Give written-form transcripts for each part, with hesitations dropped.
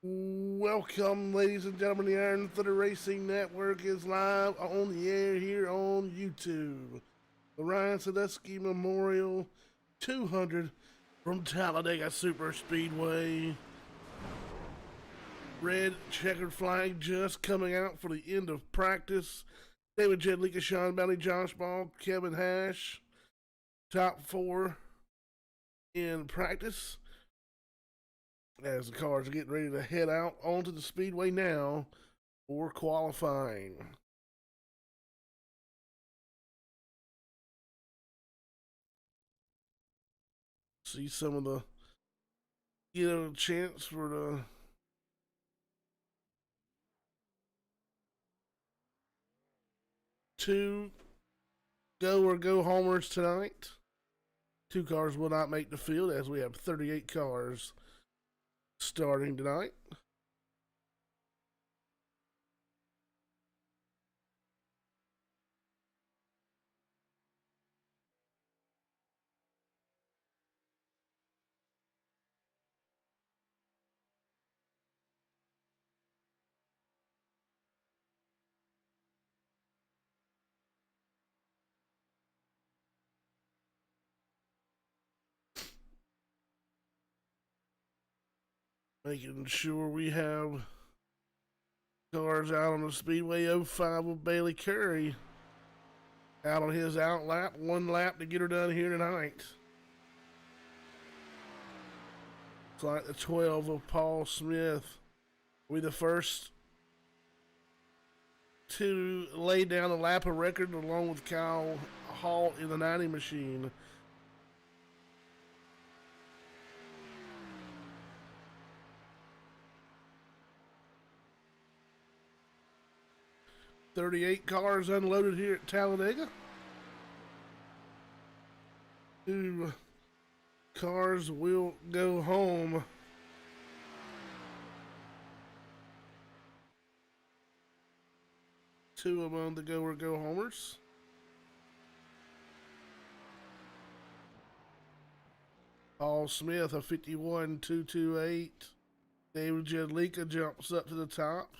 Welcome, ladies and gentlemen. The Iron Thunder Racing Network is live on the air here on YouTube. The Ryan Sadusky Memorial 200 from Talladega Superspeedway. Red checkered flag just coming out for the end of practice. David Jedlicka, Sean Bailey, Josh Ball, Kevin Hash. Top four in practice. As the cars are getting ready to head out onto the speedway now for qualifying. See some of the, chance for the two go homers tonight. Two cars will not make the field as we have 38 cars starting tonight. Making sure we have cars out on the speedway. 05 with Bailey Curry out on his out lap. One lap to get her done here tonight. It's like the 12 of Paul Smith. We the first to lay down the lap of record along with Kyle Hall in the 90 machine. "38 cars unloaded here at Talladega. Two cars will go home. Two among the go homers. Paul Smith, a 51.228. David Jedlicka jumps up to the top.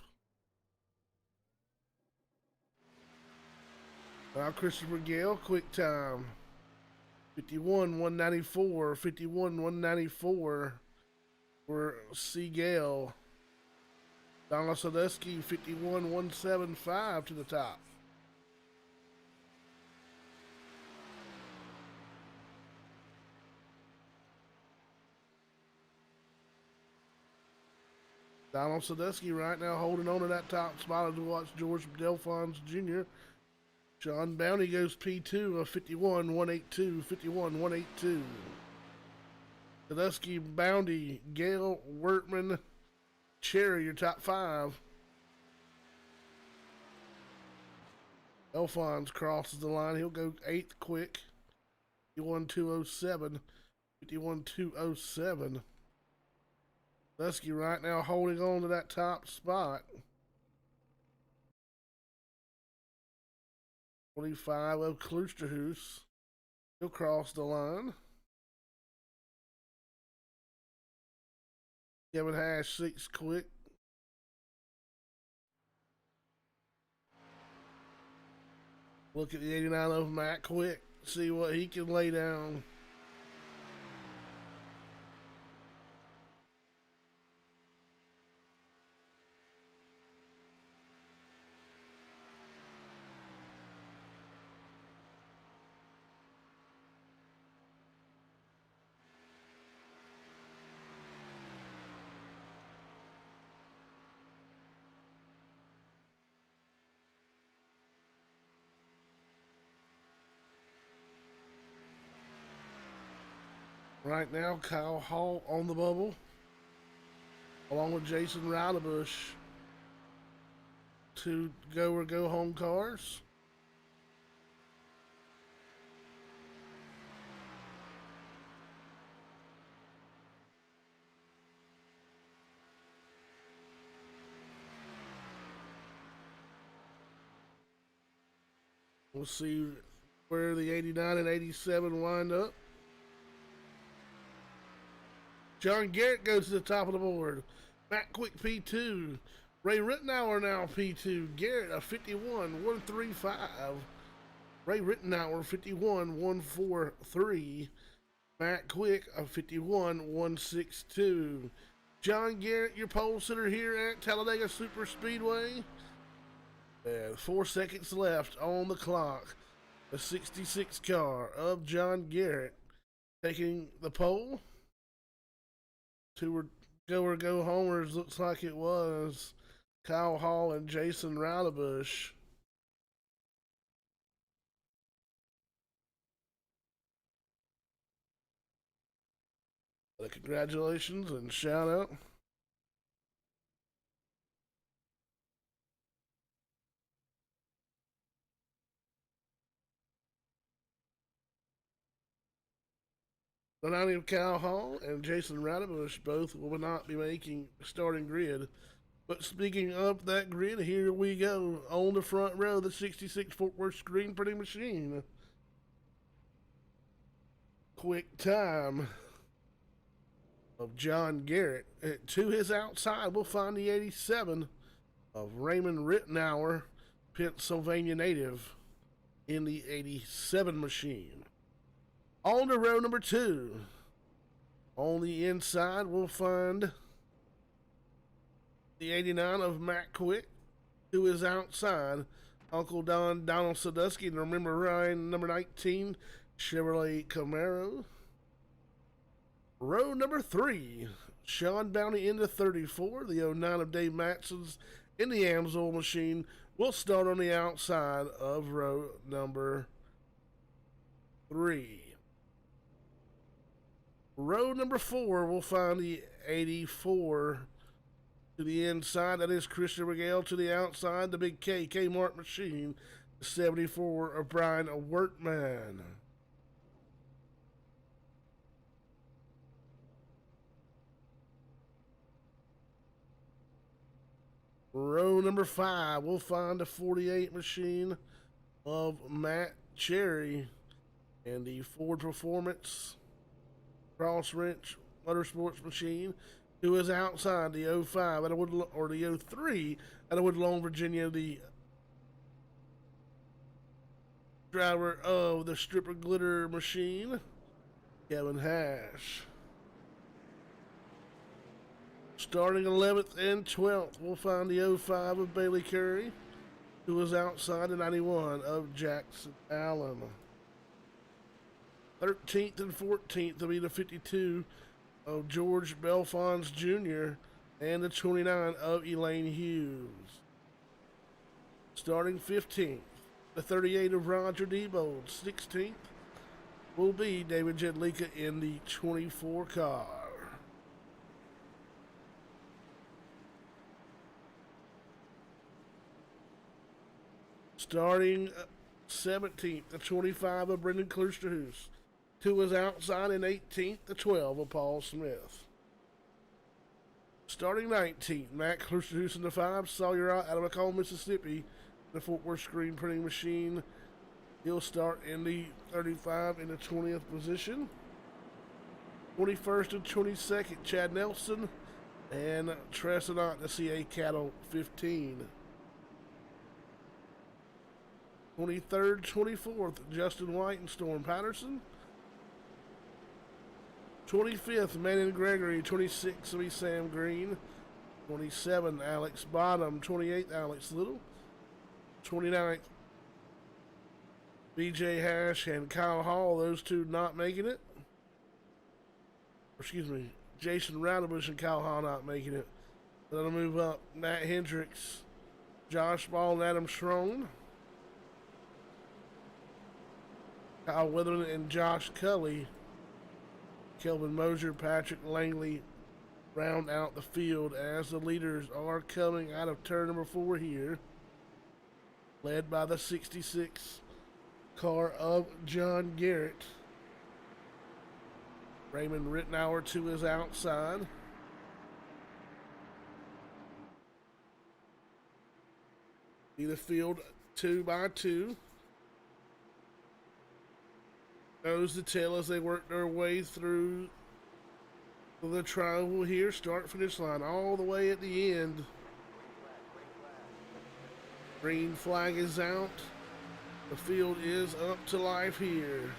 Now Christopher Gale, quick time. 51.194, 51.194 for C. Gale. Donald Sadusky, 51.175 to the top. Donald Sadusky right now holding on to that top spot as we watch George Delphons Jr. Sean Bounty goes P2 of 51.182, 51.182. Sadusky, Bounty, Gale, Wertman, Cherry, your top five. Delphons crosses the line. He'll go eighth quick. 51.207, 51.207. Sadusky right now holding on to that top spot. 25 of Klusterhuis. He'll cross the line. Kevin Hash, six quick. Look at the 89 of Matt Quick. See what he can lay down. Right now, Kyle Hall on the bubble, along with Jason Roudabush. Two go home cars. We'll see where the 89 and 87 wind up. John Garrett goes to the top of the board. Matt Quick P2. Ray Rittenauer now P2. Garrett a 51-135. Ray Rittenauer 51-143. Matt Quick a 51-162. John Garrett, your pole sitter here at Talladega Superspeedway. And 4 seconds left on the clock. The 66 car of John Garrett taking the pole. Two go homers looks like it was Kyle Hall and Jason Roudebush. Congratulations and shout out. The 90 of Kyle Hall and Jason Roudebush both will not be making starting grid. But speaking of that grid, here we go. On the front row, the 66 Fort Worth screen printing machine. Quick time of John Garrett. To his outside, we'll find the 87 of Raymond Rittenauer, Pennsylvania native, in the 87 machine. On to row number 2. On the inside, we'll find the 89 of Matt Quick. To his outside, Uncle Donald Sadusky. And remember Ryan, number 19, Chevrolet Camaro. Row number 3, Sean Bounty into 34. The 09 of Dave Matson's in the Amsoil machine. We'll start on the outside of row number 3. Row number 4, we'll find the 84 to the inside. That is Christian Miguel. To the outside, the big Kmart machine, the 74 of Brian Wertman. Row number 5, we'll find the 48 machine of Matt Cherry and the Ford Performance Cross Wrench Motorsports machine. To his outside, the 05 out of or the 03 out of Woodlawn, Virginia, the driver of the Stripper Glitter machine, Kevin Hash. Starting 11th and 12th, we'll find the 05 of Bailey Curry. To his outside, the 91 of Jackson Allen. 13th and 14th will be the 52 of George Belfons Jr. and the 29 of Elaine Hughes. Starting 15th, the 38 of Roger Debold. 16th will be David Jedlicka in the 24 car. Starting 17th, the 25 of Brendan Klusterhuis. To his outside in 18th, the 12 of Paul Smith. Starting 19th, Matt Klusterhuis in the 5, Sawyer out of McComb, Mississippi, the Fort Worth screen printing machine. He'll start in the 35 in the 20th position. 21st and 22nd, Chad Nelson and Tresonant, the CA Cattle 15. 23rd, 24th, Justin White and Storm Patterson. 25th, Manning Gregory. 26th, will be Sam Green. 27, Alex Bottom. 28th, Alex Little. 29th, BJ Hash and Kyle Hall. Those two not making it. Excuse me, Jason Roudebush and Kyle Hall not making it. That'll move up Matt Hendricks, Josh Ball, and Adam Schroen. Kyle Witherman and Josh Cully. Kelvin Mosier, Patrick Langley round out the field as the leaders are coming out of turn number 4 here. Led by the 66 car of John Garrett. Raymond Rittenauer to his outside. See the field 2 by 2. Nose to tail as they work their way through The trial here, start finish line, all the way at the end. Green flag is out. The field is up to life here.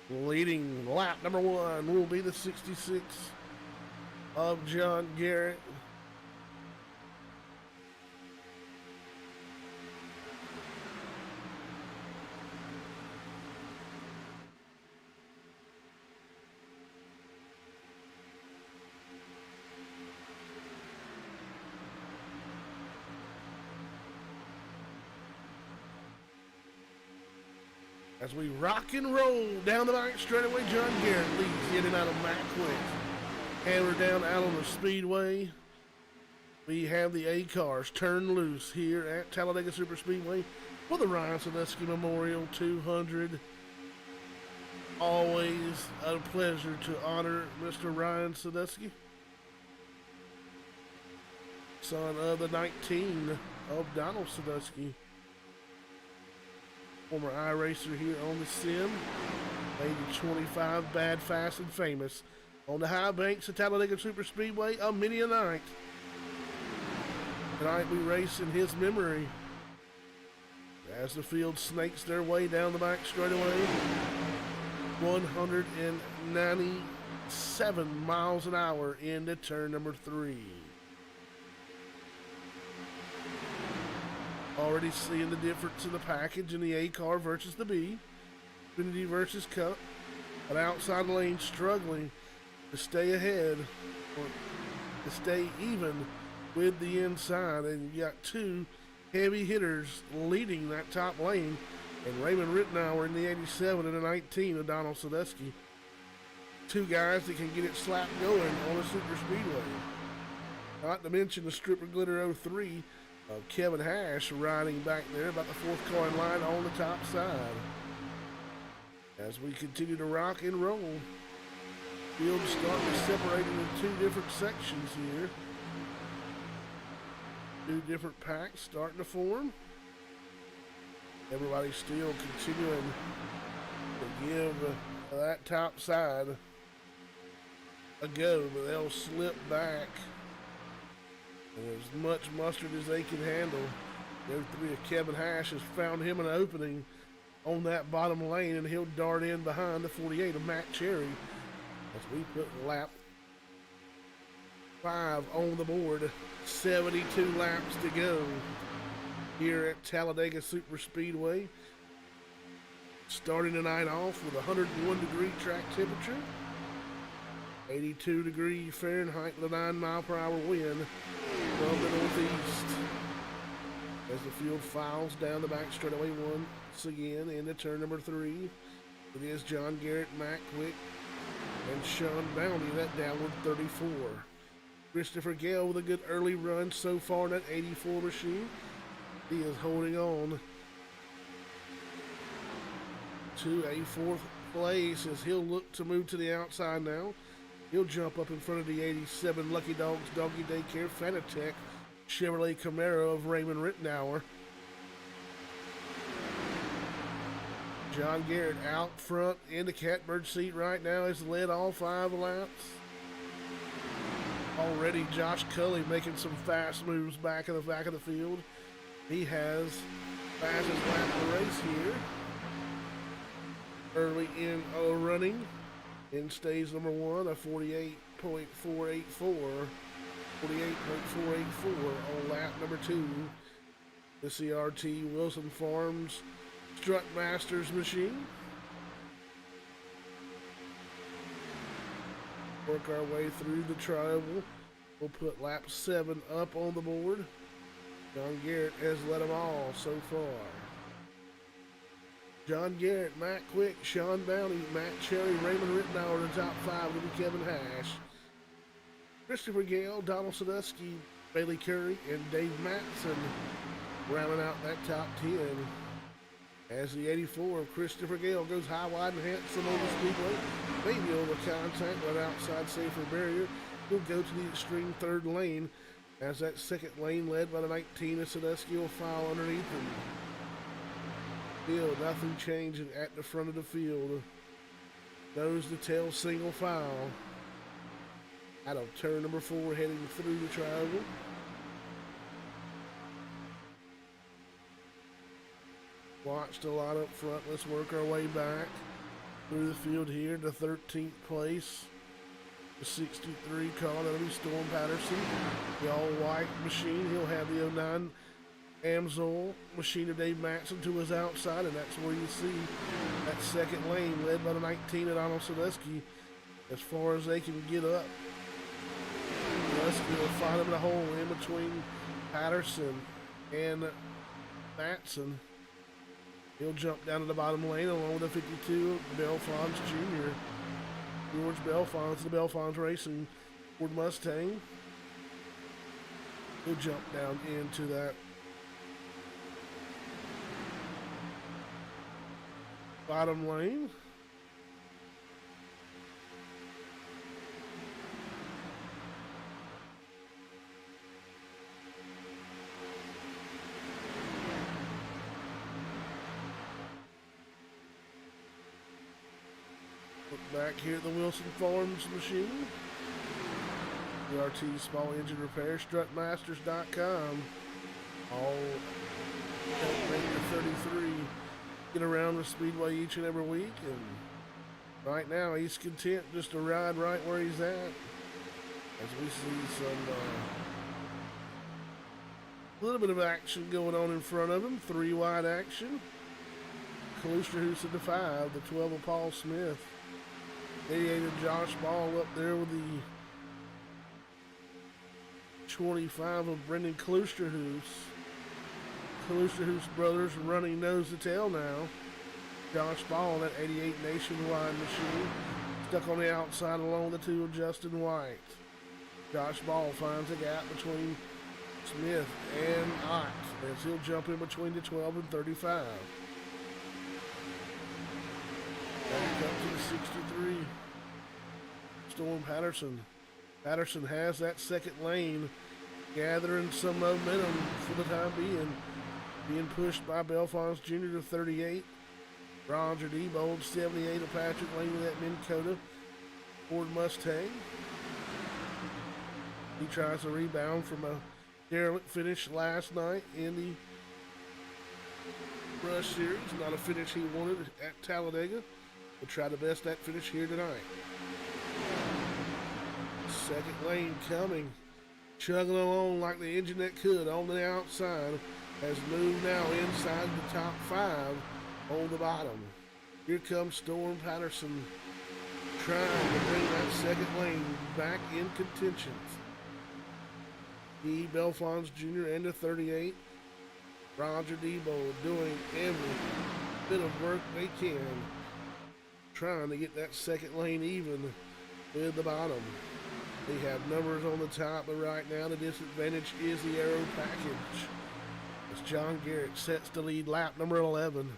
Leading lap number 1 will be the 66 of John Garrett. As we rock and roll down the back straightaway, John Garrett leads in and out of Matt Quick. And we're down out on the speedway. We have the A cars turn loose here at Talladega Superspeedway for the Ryan Sadusky Memorial 200. Always a pleasure to honor Mr. Ryan Sadusky, son of the 19 of Donald Sadusky. Former iRacer here on the sim. Made the 25 bad, fast, and famous. On the high banks of Talladega Superspeedway, a many a night. Tonight we race in his memory. As the field snakes their way down the back straightaway. 197 miles an hour into turn number 3. Already seeing the difference in the package in the A car versus the B. Xfinity versus Cup. An outside lane struggling to stay ahead or to stay even with the inside. And you got two heavy hitters leading that top lane. And Raymond Rittenauer in the 87 and the 19 of Donald Sadusky. Two guys that can get it slapped going on a super speedway. Not to mention the Stripper Glitter 03 of Kevin Hash riding back there about the 4th car in line on the top side. As we continue to rock and roll, field starting to separate into two different sections here. Two different packs starting to form. Everybody still continuing to give that top side a go, but they'll slip back. And as much mustard as they can handle. The 03 of Kevin Hash has found him an opening on that bottom lane, and he'll dart in behind the 48 of Matt Cherry as we put lap 5 on the board. 72 laps to go here at Talladega Superspeedway. Starting the night off with 101 degree track temperature. 82 degrees Fahrenheit with a 9-mile-per-hour wind from the northeast. As the field files down the back straightaway once again into turn number 3. It is John Garrett, Matt Quick, and Sean Bounty, that downward 34. Christopher Gale with a good early run so far in that 84 machine. He is holding on to a 4th place as he'll look to move to the outside now. He'll jump up in front of the 87 Lucky Dogs Doggy Daycare Fanatec Chevrolet Camaro of Raymond Rittenauer. John Garrett out front in the catbird seat right now has led all 5 laps. Already Josh Cully making some fast moves back in the back of the field. He has fastest lap of the race here. Early in running. In stage number 1, a 48.484. 48.484 on lap number 2. The CRT Wilson Farms Strut Masters machine. Work our way through the trioval. We'll put lap 7 up on the board. John Garrett has led them all so far. John Garrett, Matt Quick, Sean Bounty, Matt Cherry, Raymond Rittenauer in the top 5. Will be Kevin Hash. Christopher Gale, Donald Sadusky, Bailey Curry, and Dave Matson rounding out that top 10. As the 84 of Christopher Gale goes high, wide, and handsome on the speedway, maybe over contact right outside safer barrier. He'll go to the extreme third lane as that second lane led by the 19 of Sadusky will file underneath him. Field, nothing changing at the front of the field. Nose to tail single file. Out of turn number 4 heading through the trioval. Watched a lot up front. Let's work our way back through the field here to 13th place. The 63 car, that'll be Storm Patterson. The all-white machine. He'll have the 09 Amsoil machine of Dave Matson to his outside, and that's where you see that second lane led by the 19 at Donald Sadusky as far as they can get up. Sadusky will find him in a hole in between Patterson and Matson. He'll jump down to the bottom lane along with the 52, Belfons Jr. George Belfons, the Belfons Racing Ford Mustang. He'll jump down into that bottom lane. Back here at the Wilson Farms machine. DRT Small Engine Repair, strutmasters.com. All Ranger 33 get around the speedway each and every week, and right now he's content just to ride right where he's at. As we see some little bit of action going on in front of him. 3 wide action. Kalusterhoos at the 5, the 12 of Paul Smith. 88 of Josh Ball up there with the 25 of Brendan Kalusterhoos. Kalusterhoos brothers running nose to tail now. Josh Ball, that 88 Nationwide machine, stuck on the outside along the 2 of Justin White. Josh Ball finds a gap between Smith and Ott as he'll jump in between the 12 and 35. Back up to the 63. Storm Patterson. Patterson has that second lane, gathering some momentum for the time being. Being pushed by Belfons Jr. to 38. Roger Diebold, 78 of Patrick Lane with that Minn Kota Ford Mustang. He tries to rebound from a derelict finish last night in the Rush Series. Not a finish he wanted at Talladega. We'll try to best that finish here tonight. Second lane coming. Chugging along like the engine that could on the outside. Has moved now inside the top 5 on the bottom. Here comes Storm Patterson trying to bring that second lane back in contention. E. Belfons Jr. and the 38. Roger Diebold doing every bit of work they can, trying to get that second lane even with the bottom. They have numbers on the top, but right now the disadvantage is the aero package. As John Garrett sets the lead lap number 11.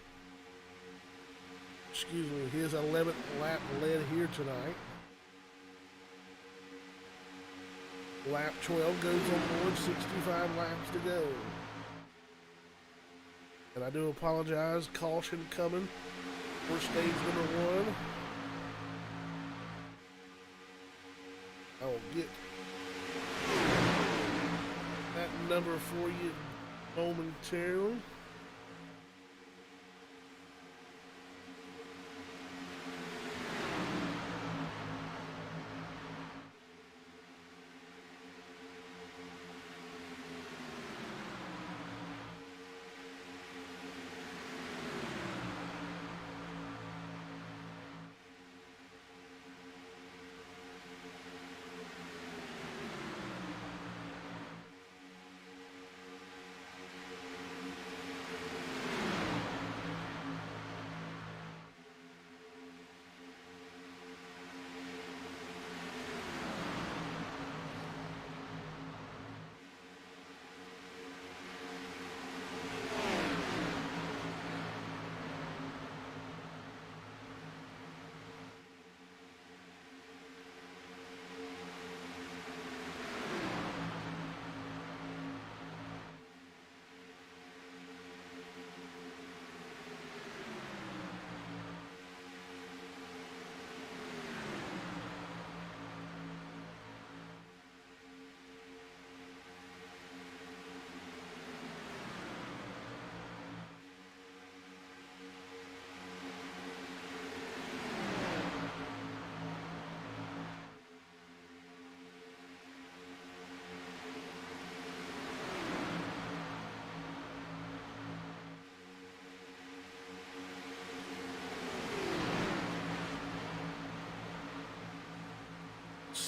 Excuse me, his 11th lap led here tonight. Lap 12 goes on board, 65 laps to go. And I do apologize, caution coming for stage number 1. I will get that number for you momentarily.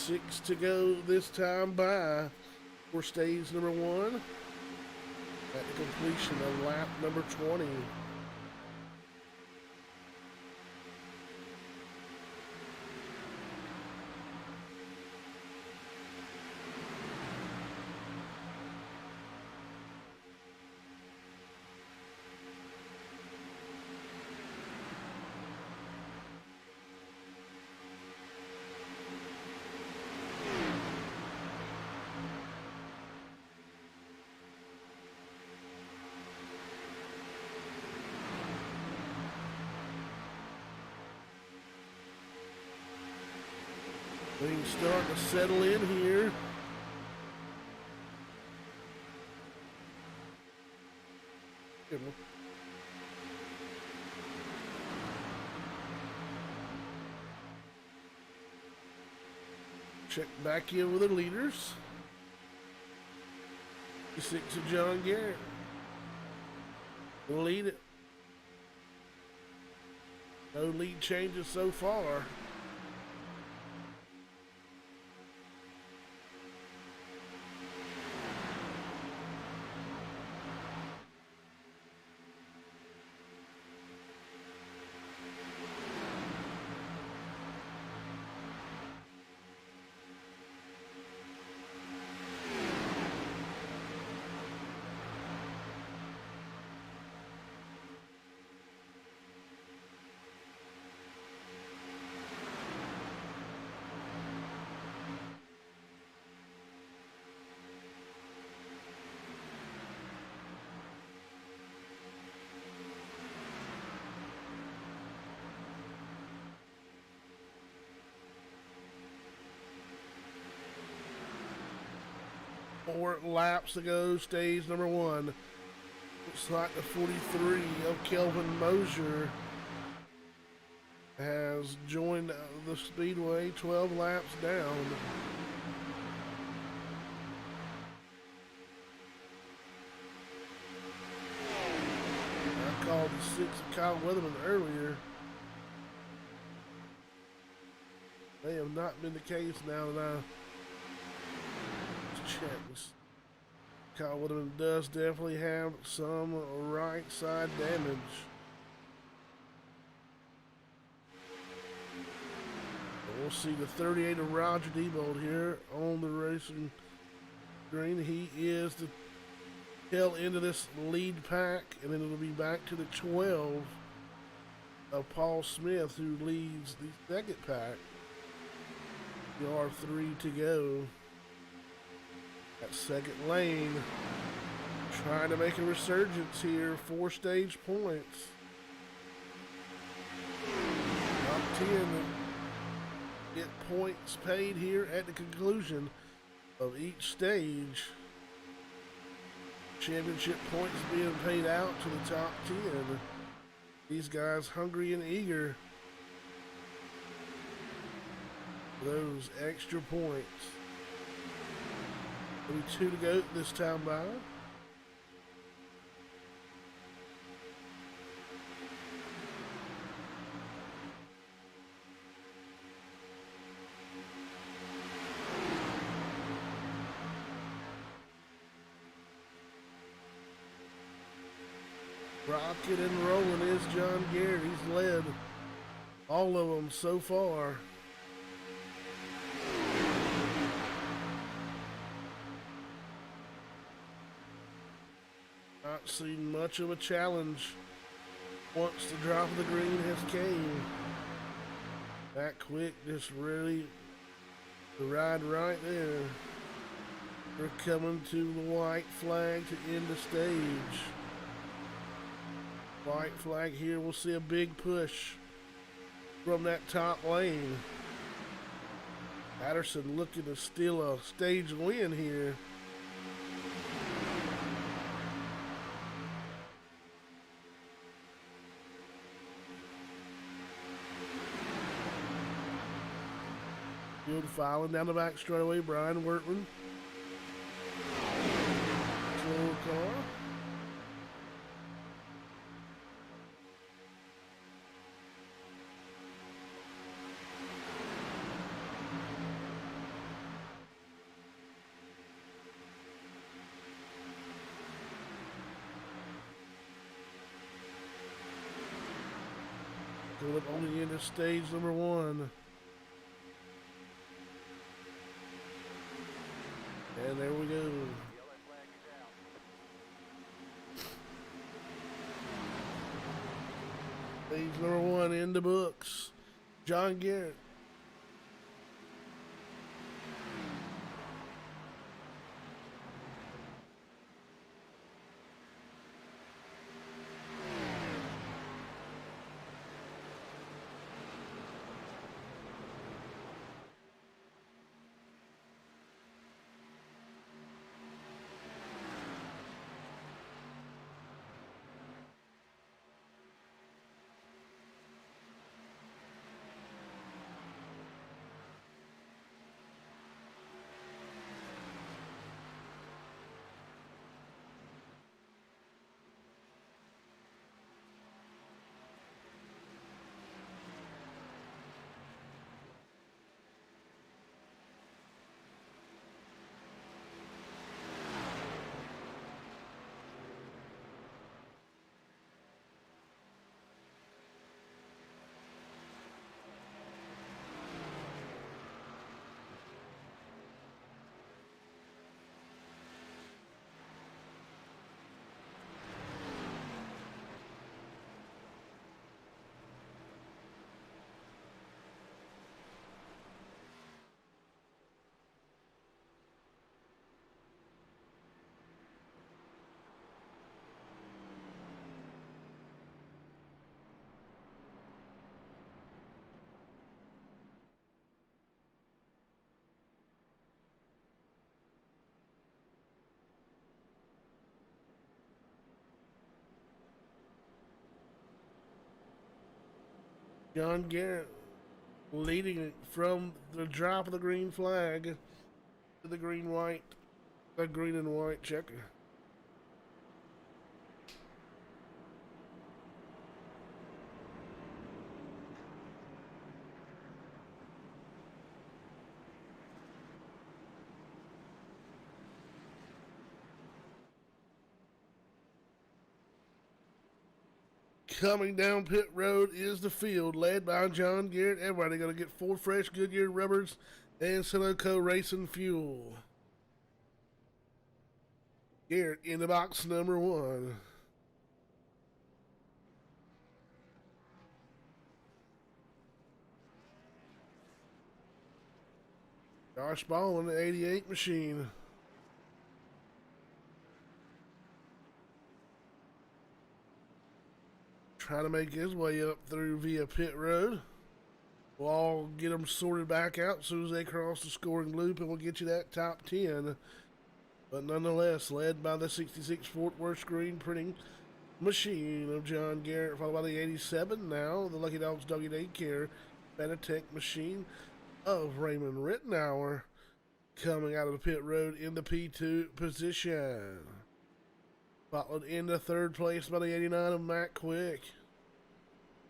6 to go this time by for stage number 1 at the completion of lap number 20. Things starting to settle in here. Check back in with the leaders. 6 of John Garrett will lead it. No lead changes so far. Four laps to go, stage number 1. Looks like the 43 of Kelvin Mosier has joined the Speedway 12 laps down. I called the 6 of Kyle Weatherman earlier. They have not been the case now that I checks. Kyle Weatherman does definitely have some right side damage. We'll see the 38 of Roger Diebold here on the racing green. He is the tail end of this lead pack, and then it'll be back to the 12 of Paul Smith, who leads the second pack. There are 3 to go. That second lane trying to make a resurgence here. 4 stage points. Top 10 get points paid here at the conclusion of each stage. Championship points being paid out to the top 10. These guys hungry and eager for those extra points. 2 to go this time by. Rocking and rolling is John Garrett. He's led all of them so far. Not seen much of a challenge once the drop of the green has came. That quick, just really the ride right there. We're coming to the white flag to end the stage. White flag here, we'll see a big push from that top lane. Patterson looking to steal a stage win here. Field filing down the back straightaway, Brian Wertman. Slow car. Going up on the end of stage number 1. And there we go. Stage number 1 in the books. John Garrett. John Garrett leading it from the drop of the green flag to the green and white checker. Coming down pit road is the field, led by John Garrett. Everybody going to get 4 fresh Goodyear rubbers and Sunoco Racing Fuel. Garrett in the box number 1. Josh Ball in the 88 machine. Trying to make his way up through via pit road. We'll all get them sorted back out as soon as they cross the scoring loop, and we'll get you that top 10. But nonetheless, led by the 66 Fort Worth screen printing machine of John Garrett, followed by the 87 now, the Lucky Dogs Doggy Daycare Benetech machine of Raymond Rittenauer, coming out of the pit road in the P2 position. Followed into 3rd place by the 89 of Matt Quick.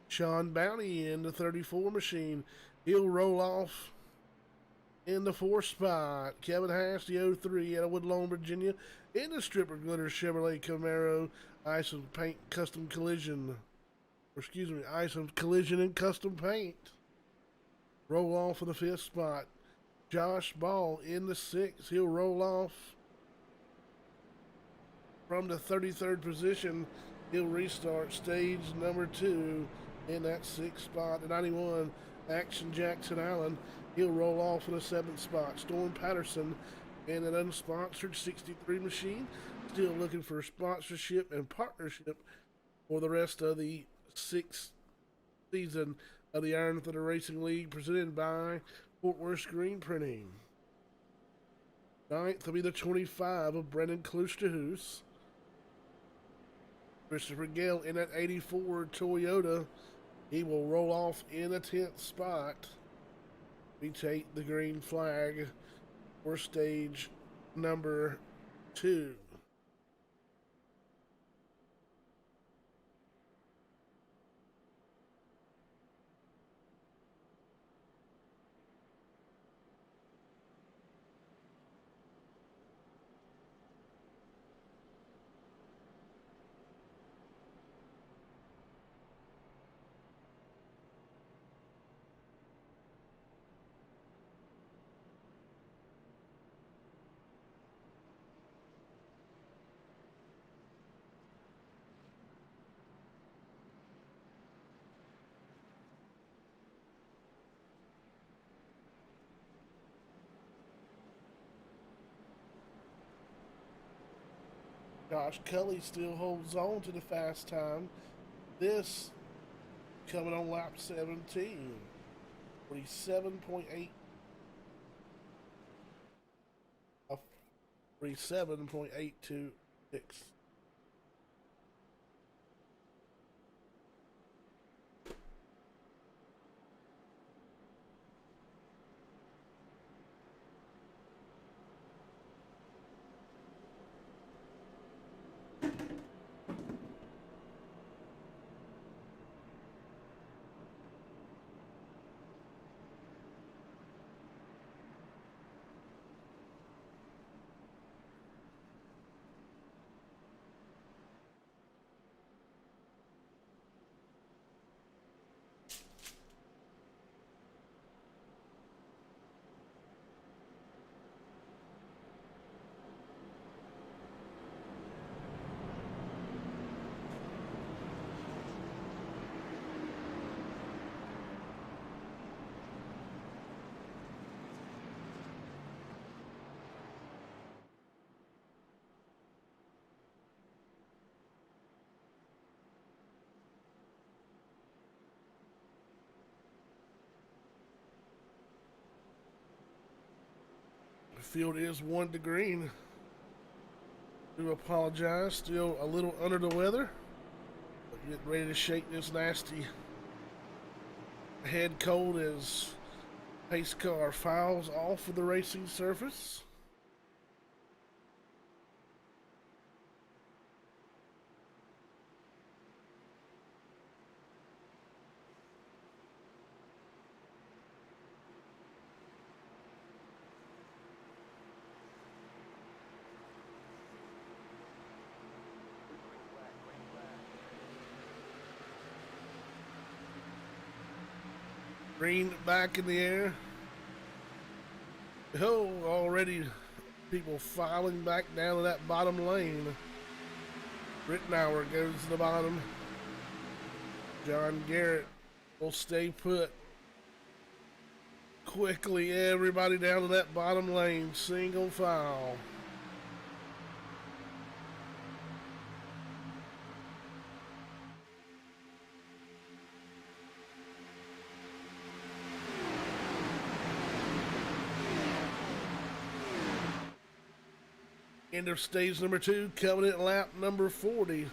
Sean Bounty in the 34 machine. He'll roll off in the 4th spot. Kevin Hash, the 03 out of Woodlawn, Virginia, in the Stripper Glitter Chevrolet Camaro Ice and Paint Custom Collision. Ice and Collision and Custom Paint. Roll off for the 5th spot. Josh Ball in the 6th. He'll roll off from the 33rd position. He'll restart stage number 2 in that 6th spot. The 91, Action Jackson Allen. He'll roll off in the 7th spot. Storm Patterson in an unsponsored 63 machine. Still looking for sponsorship and partnership for the rest of the 6th season of the Iron Thunder Racing League, presented by Fort Worth Screen Printing. 9th will be the 25 of Brendan Klusterhoos. Christopher Gale in that 84 Toyota. He will roll off in the 10th spot. We take the green flag for stage number 2. Josh Cully still holds on to the fast time. This coming on lap 17. 47.8. 47.826. The field is 1 to green. Do apologize. Still a little under the weather. But getting ready to shake this nasty head cold as pace car files off of the racing surface. Green back in the air. Oh, already people filing back down to that bottom lane. Rittenauer goes to the bottom. John Garrett will stay put. Quickly, everybody down to that bottom lane, single file. End of stage number 2, coming at lap number 40.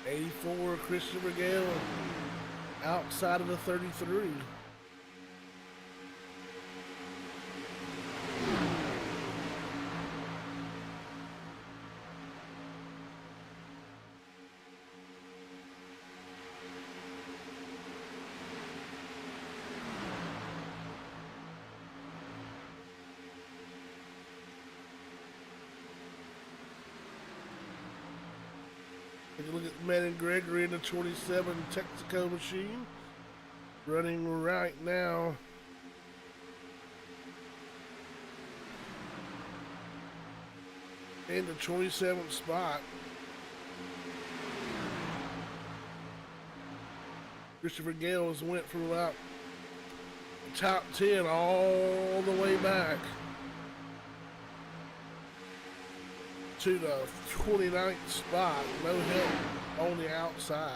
'84 Christopher Gale outside of the 33. Take a look at Matt Gregory in the 27 Texaco machine. Running right now. In the 27th spot. Christopher Gale has went from about the top 10 all the way back to the 29th spot. No help on the outside.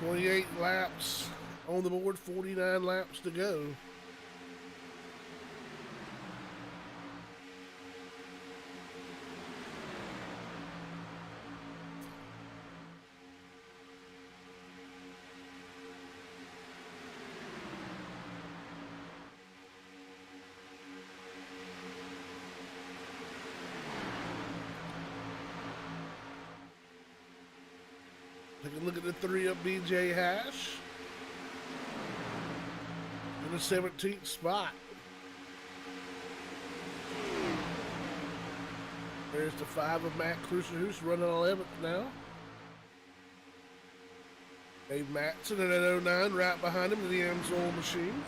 28 laps on the board, 49 laps to go. Take a look at the 3 up BJ Hash in the 17th spot. There's the 5 of Matt Cruiser, who's running 11th now. Dave Matson at 09 right behind him in the Amsoil machine.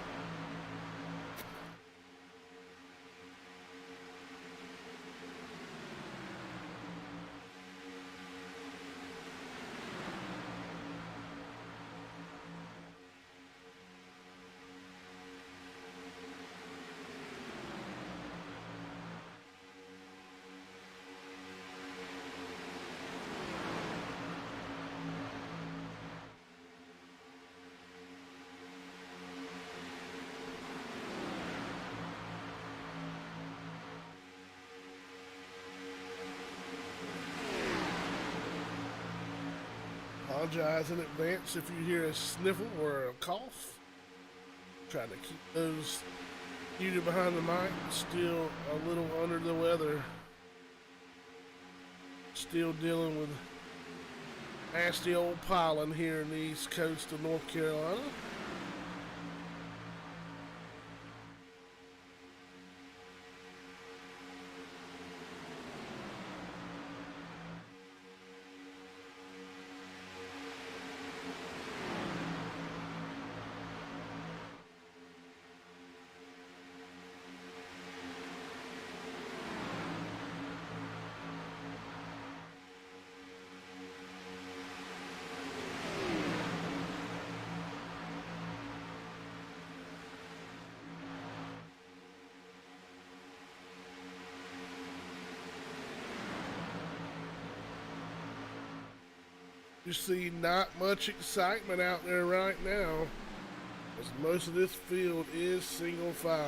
Apologize in advance if you hear a sniffle or a cough. Trying to keep those muted behind the mic. Still a little under the weather. Still dealing with nasty old pollen here in the east coast of North Carolina. You see not much excitement out there right now, as most of this field is single file.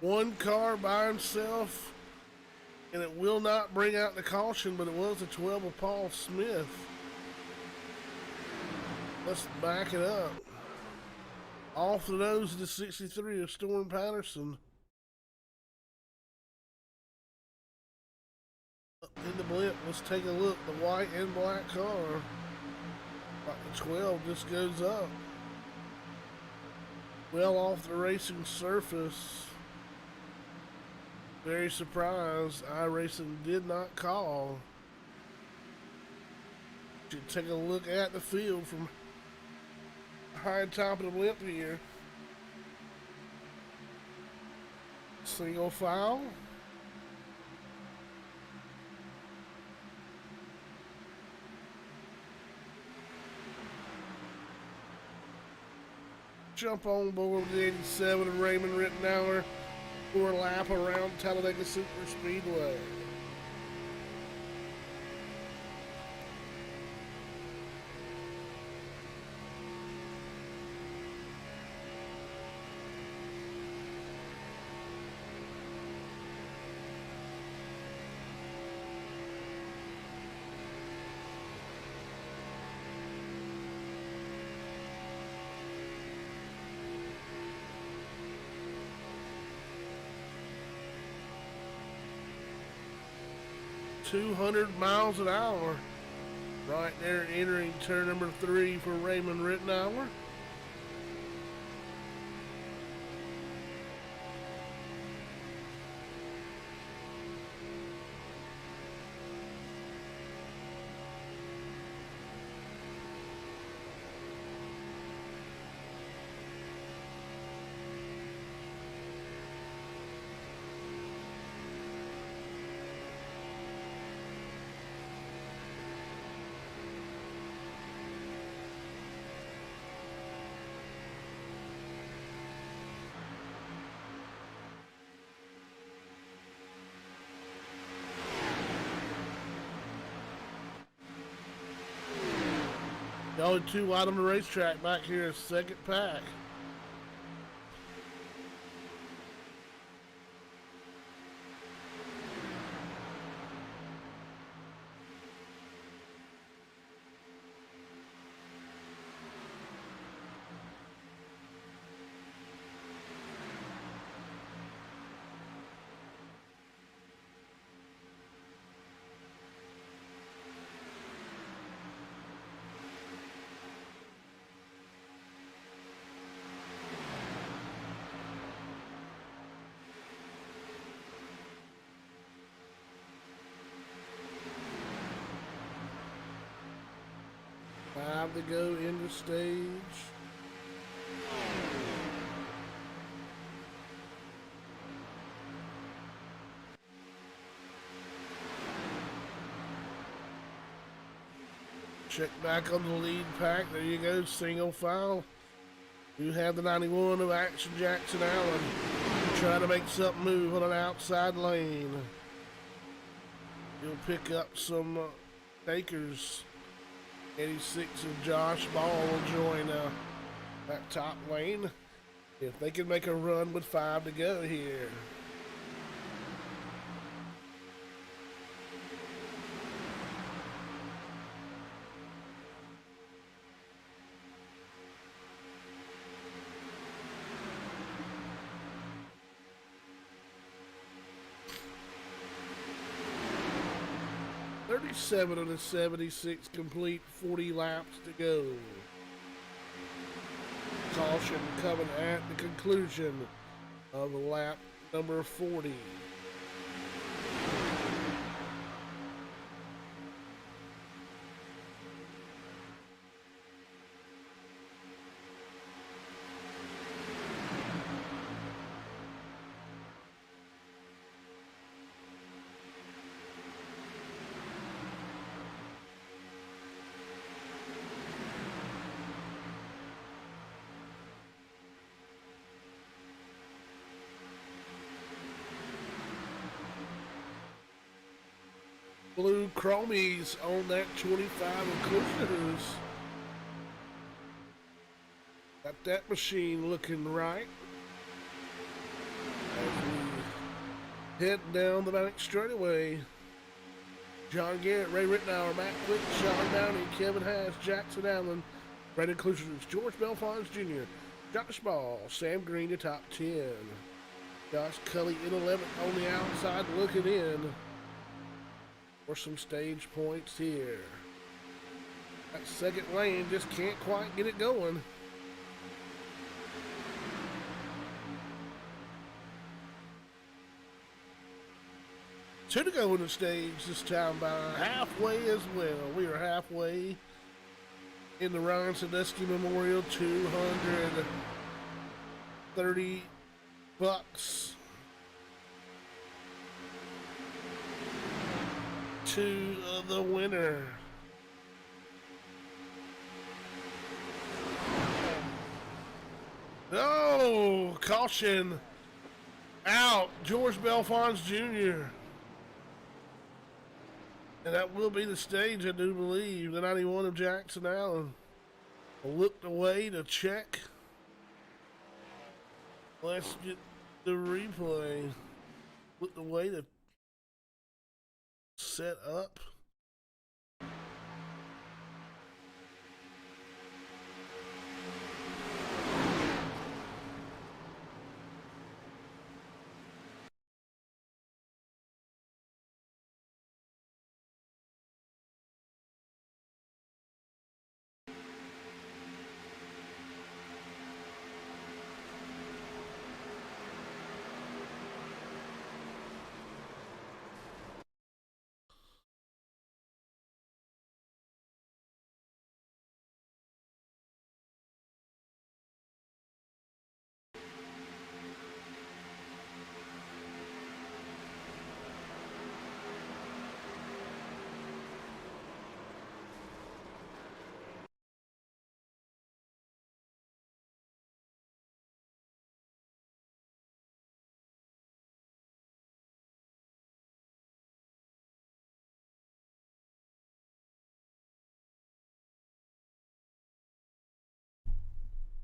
One car by himself, and it will not bring out the caution, but it was the 12 of Paul Smith. Let's back it up. Off the nose of the 63 of Storm Patterson. In the blimp, let's take a look. The white and black car. Like the 12 just goes up. Well off the racing surface. Very surprised iRacing did not call. Should take a look at the field from high top of the blimp here. Single file. Jump on board with the 87 of Raymond Rittenauer for a lap around Talladega Superspeedway. .200 miles an hour. Right there entering turn number 3 for Raymond Rittenauer. Only two wide on the racetrack back here is second pack. Five to go in the stage. Check back on the lead pack. There you go, single file. You have the 91 of Action Jackson Allen. Trying to make something move on an outside lane. He'll pick up some takers. 86 of Josh Ball will join that top lane if they can make a run with 5 to go here. Seven of the 76 complete, 40 laps to go. Caution coming at the conclusion of lap number 40. Blue chromies on that 25 of Kushner's. Got that machine looking right. As we head down the back straightaway. John Garrett, Ray Rittenauer, Matt Quick, Sean Downey, Kevin Haas, Jackson Allen, Brandon Kluster's, George Belfons Jr., Josh Ball, Sam Green to top 10. Josh Cully in 11th on the outside looking in. For some stage points here. That second lane just can't quite get it going. Two to go in the stage this time by halfway as well. We are halfway in the Ryan Sadusky Memorial. $230 to the winner. Oh, caution out, George Belfons Jr. And that will be the stage, I do believe. The 91 of Jackson Allen looked away to check. Let's get the replay. Looked away to set up.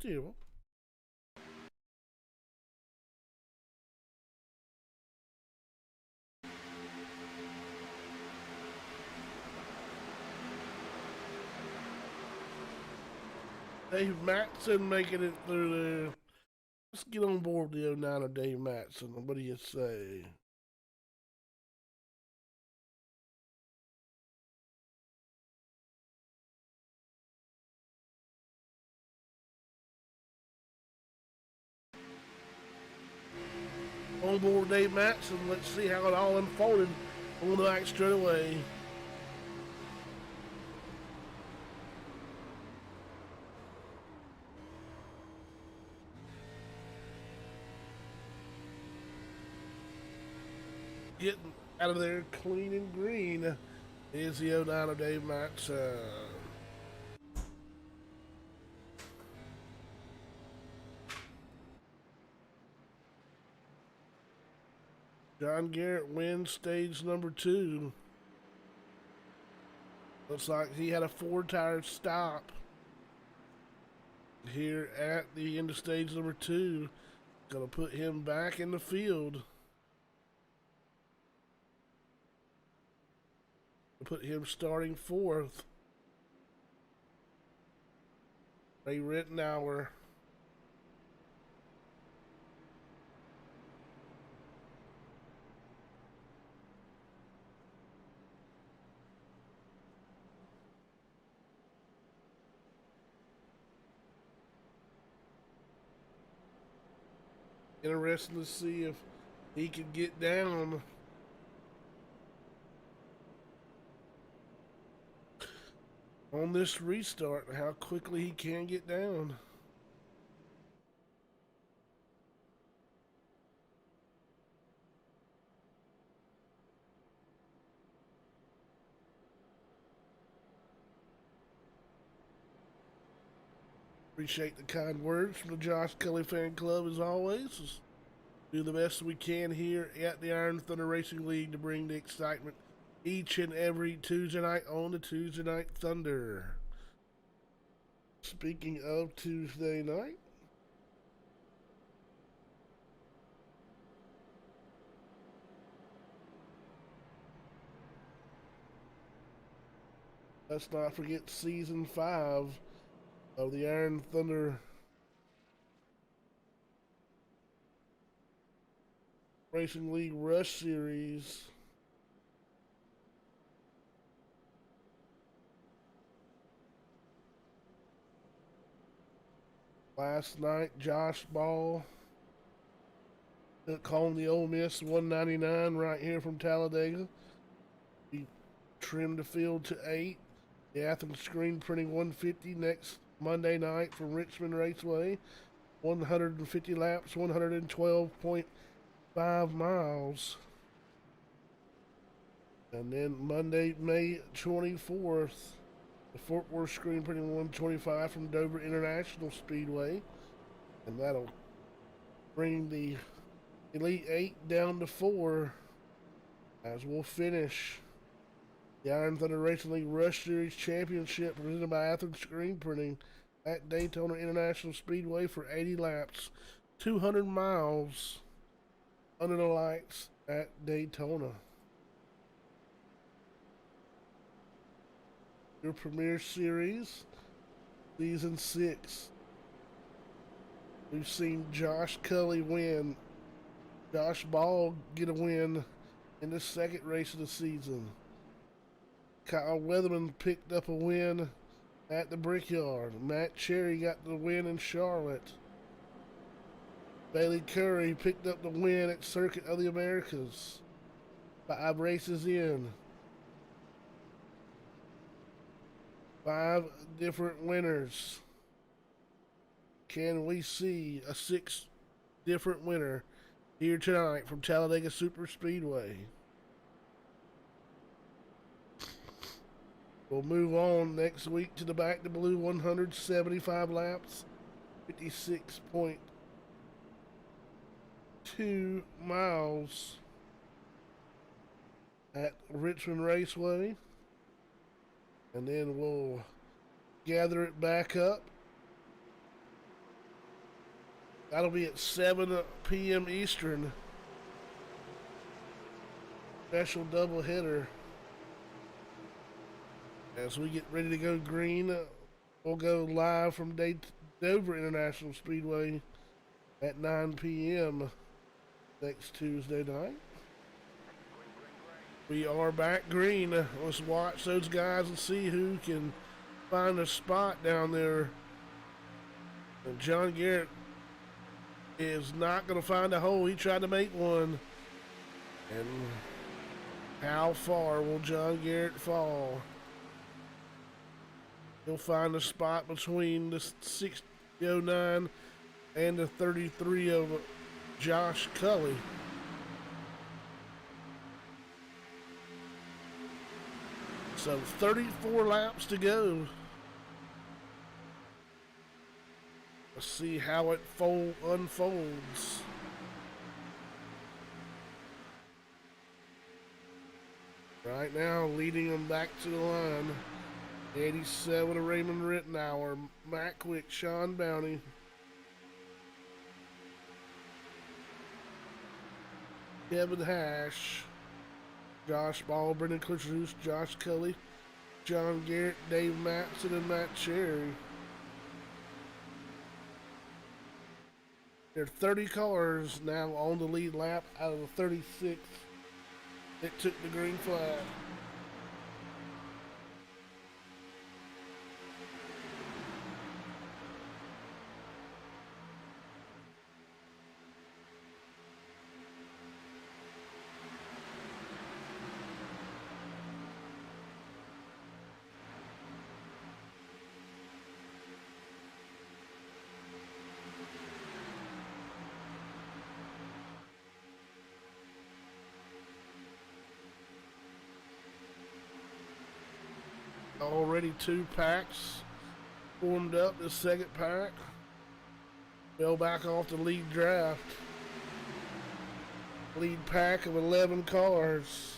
Zero. Dave Matson making it through there. Let's get on board the 09 of Dave Matson. What do you say? On board Dave Matson. Let's see how it all unfolded on the back straightaway. Getting out of there clean and green is the 09 of Dave Matson. John Garrett wins stage number 2. Looks like he had a 4-tire stop here at the end of stage number 2. Gonna put him back in the field. Put him starting 4th. Ray Rittenauer. Interesting to see if he can get down on this restart, how quickly he can get down. Appreciate the kind words from the Josh Kelly fan club as always. Let's do the best we can here at the Iron Thunder Racing League to bring the excitement each and every Tuesday night on the Tuesday Night Thunder. Speaking of Tuesday night, let's not forget Season 5 of the Iron Thunder Racing League Rush Series. Last night, Josh Ball took home the Ole Miss 199 right here from Talladega. He trimmed the field to 8. The Athens screen printing 150 next Monday night from Richmond Raceway. 150 laps, 112.5 miles. And then Monday, May 24th, the Fort Worth screen printing 125 from Dover International Speedway. And that'll bring the Elite 8 down to 4 as we'll finish the Iron Thunder Racing League Rush Series Championship presented by Athens Screen Printing at Daytona International Speedway for 80 laps, 200 miles under the lights at Daytona. Your Premier Series, Season 6. We've seen Josh Cully win. Josh Ball get a win in the second race of the season. Kyle Weatherman picked up a win at the Brickyard. Matt Cherry got the win in Charlotte. Bailey Curry picked up the win at Circuit of the Americas. 5 races in. 5 different winners. Can we see a 6th different winner here tonight from Talladega Superspeedway? We'll move on next week to the Back to Blue 175 laps, 56.2 miles at Richmond Raceway. And then we'll gather it back up That'll be at 7 p.m. Eastern. Special doubleheader. As we get ready to go green, we'll go live from Dover International Speedway at 9 p.m. next Tuesday night. We are back green. Let's watch those guys and see who can find a spot down there. And John Garrett is not going to find a hole. He tried to make one. And how far will John Garrett fall? He'll find a spot between the 60.09 and the 33 of Josh Cully. So 34 laps to go. Let's see how it unfolds. Right now, leading them back to the line. 87 of Raymond Rittenauer, Matt Quick, Sean Bounty. Kevin Hash, Josh Ball, Brendan Clitchers, Josh Cully, John Garrett, Dave Matson, and Matt Cherry. There are 30 cars now on the lead lap out of the 36 that took the green flag. Already 2 packs formed up. The second pack fell back off the lead draft. Lead pack of 11 cars.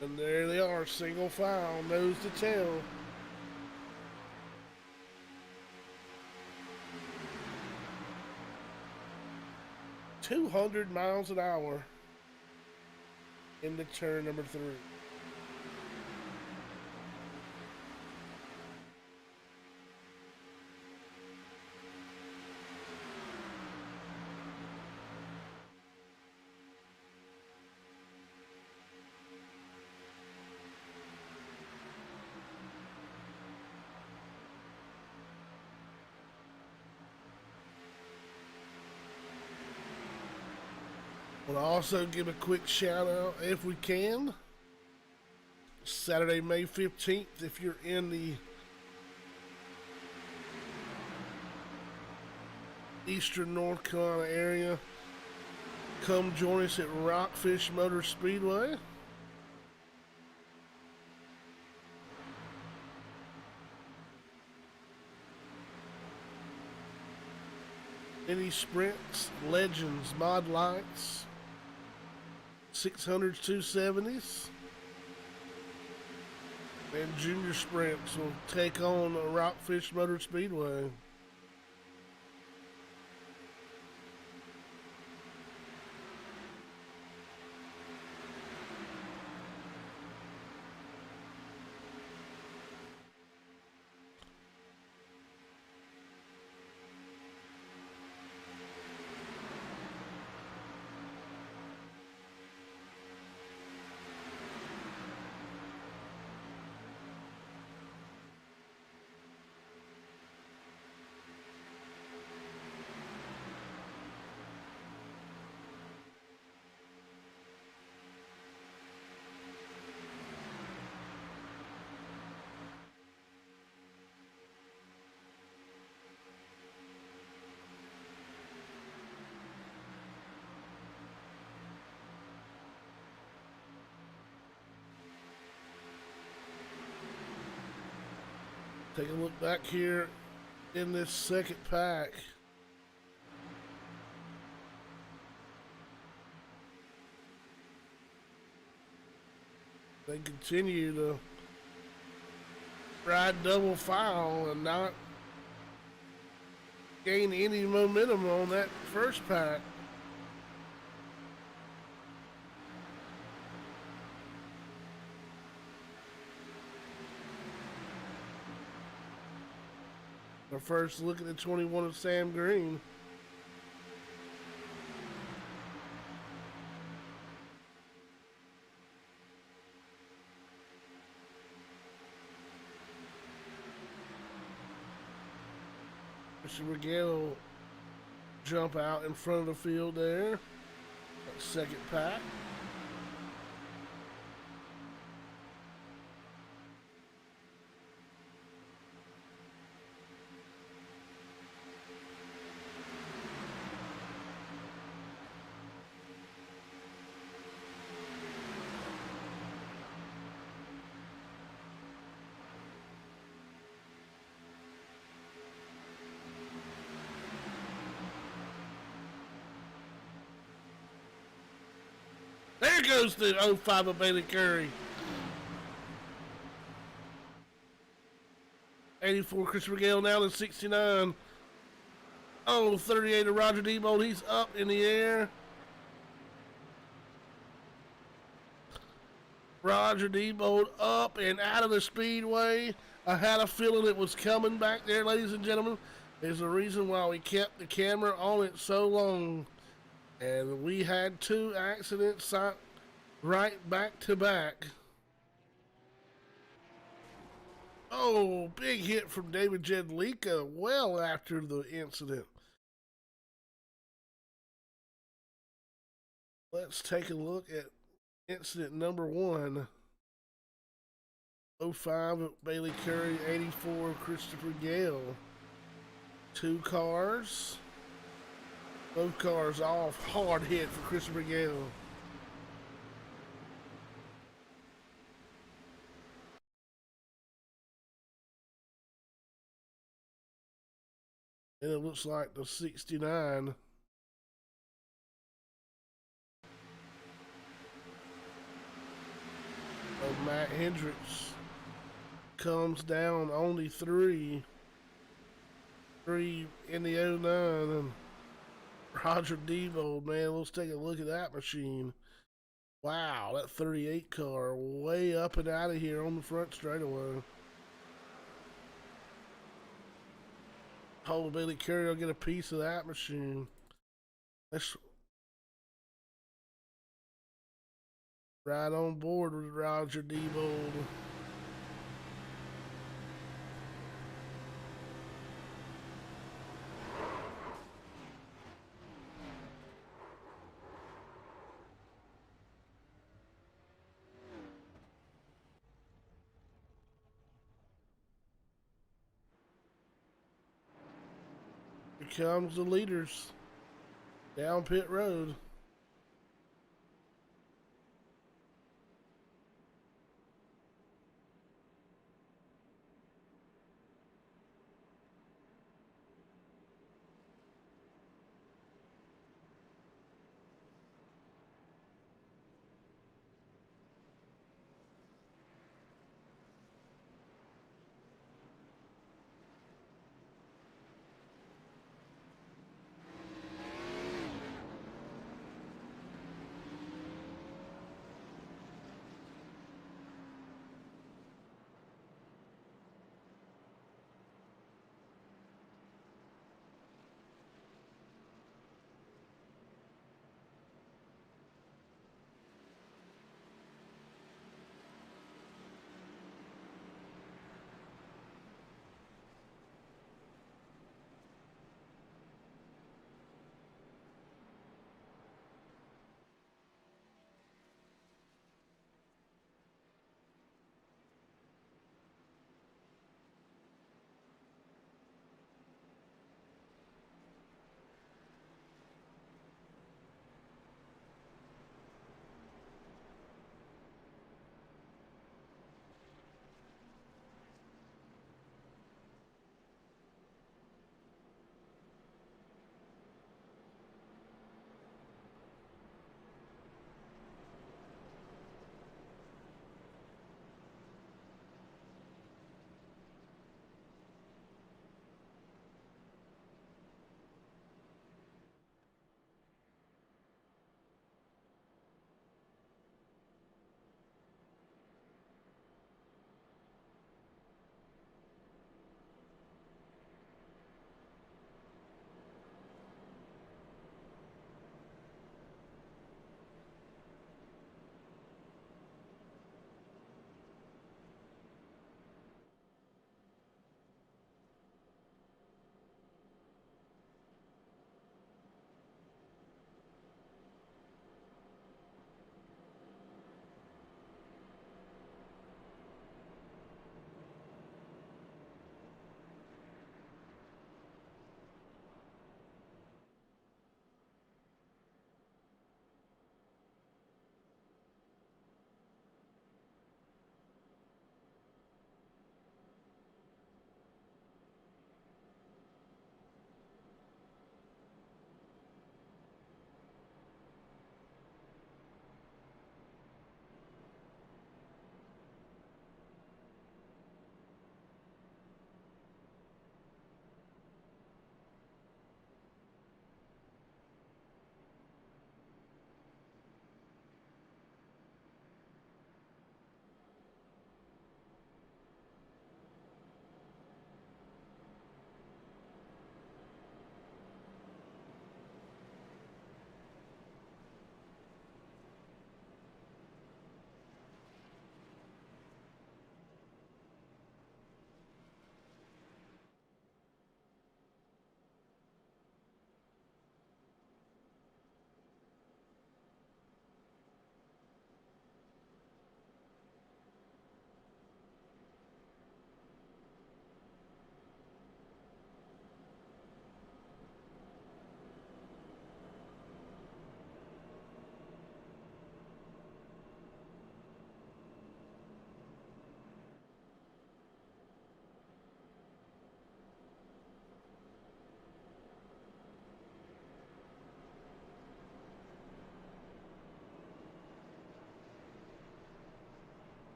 And there they are, single file, nose to tail. "200 miles an hour into turn number 3. We'll also give a quick shout out, if we can, Saturday, May 15th, if you're in the eastern North Carolina area, come join us at Rockfish Motor Speedway. Mini sprints, legends, mod lights, 600s, 270s, and junior sprints will take on Rockfish Motor Speedway. Take a look back here in this second pack. They continue to ride double file and not gain any momentum on that first pack. Our first look at the 21 of Sam Green. Mr. Miguel jump out in front of the field there. That second pack. There goes the 05 of Bailey Curry. 84 Christopher Gale now to 69. Oh, 38 of Roger Debold. He's up in the air. Roger Debold up and out of the speedway. I had a feeling it was coming back there, ladies and gentlemen. There's a reason why we kept the camera on it so long. And we had two accidents right back to back. Oh, big hit from David Jedlicka well after the incident. Let's take a look at incident number 1. 05 Bailey Curry, 84 Christopher Gale. Two cars. Both cars off. Hard hit for Christopher Gale. And it looks like the 69 of Matt Hendricks comes down only 3 in the 09. And Roger Debold, man, let's take a look at that machine. Wow, that 38 car way up and out of here on the front straightaway. Oh, Bailey Curry will get a piece of that machine. That's right on board with Roger Debold. Here comes the leaders down pit road.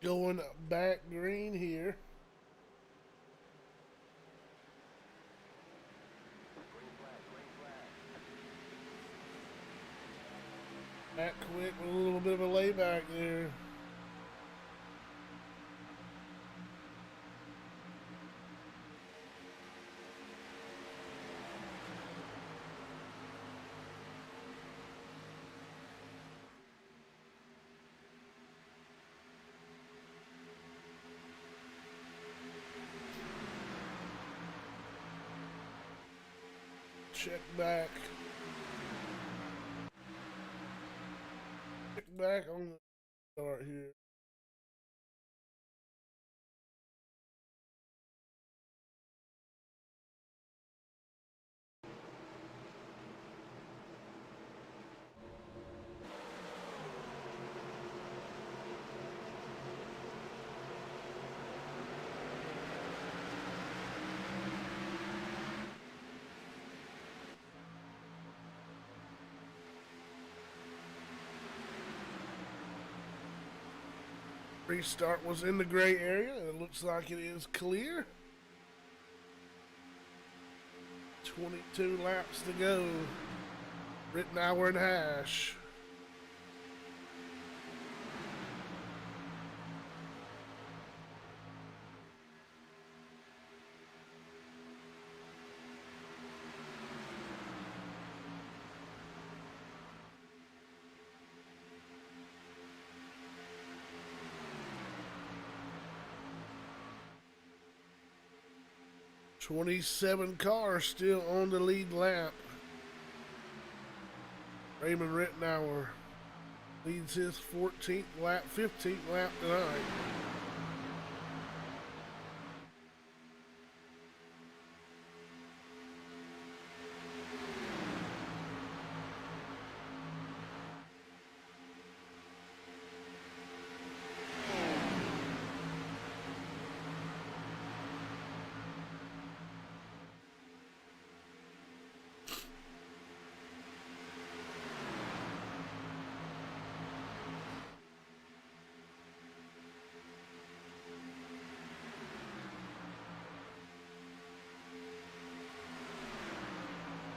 Going back green here. Back quick with a little bit of a layback there. Check back. Check back on the start here. Restart was in the gray area, and it looks like it is clear. 22 laps to go. Rittenhour and Hash. "27 cars still on the lead lap. Raymond Rittenhour leads his 14th lap, 15th lap tonight.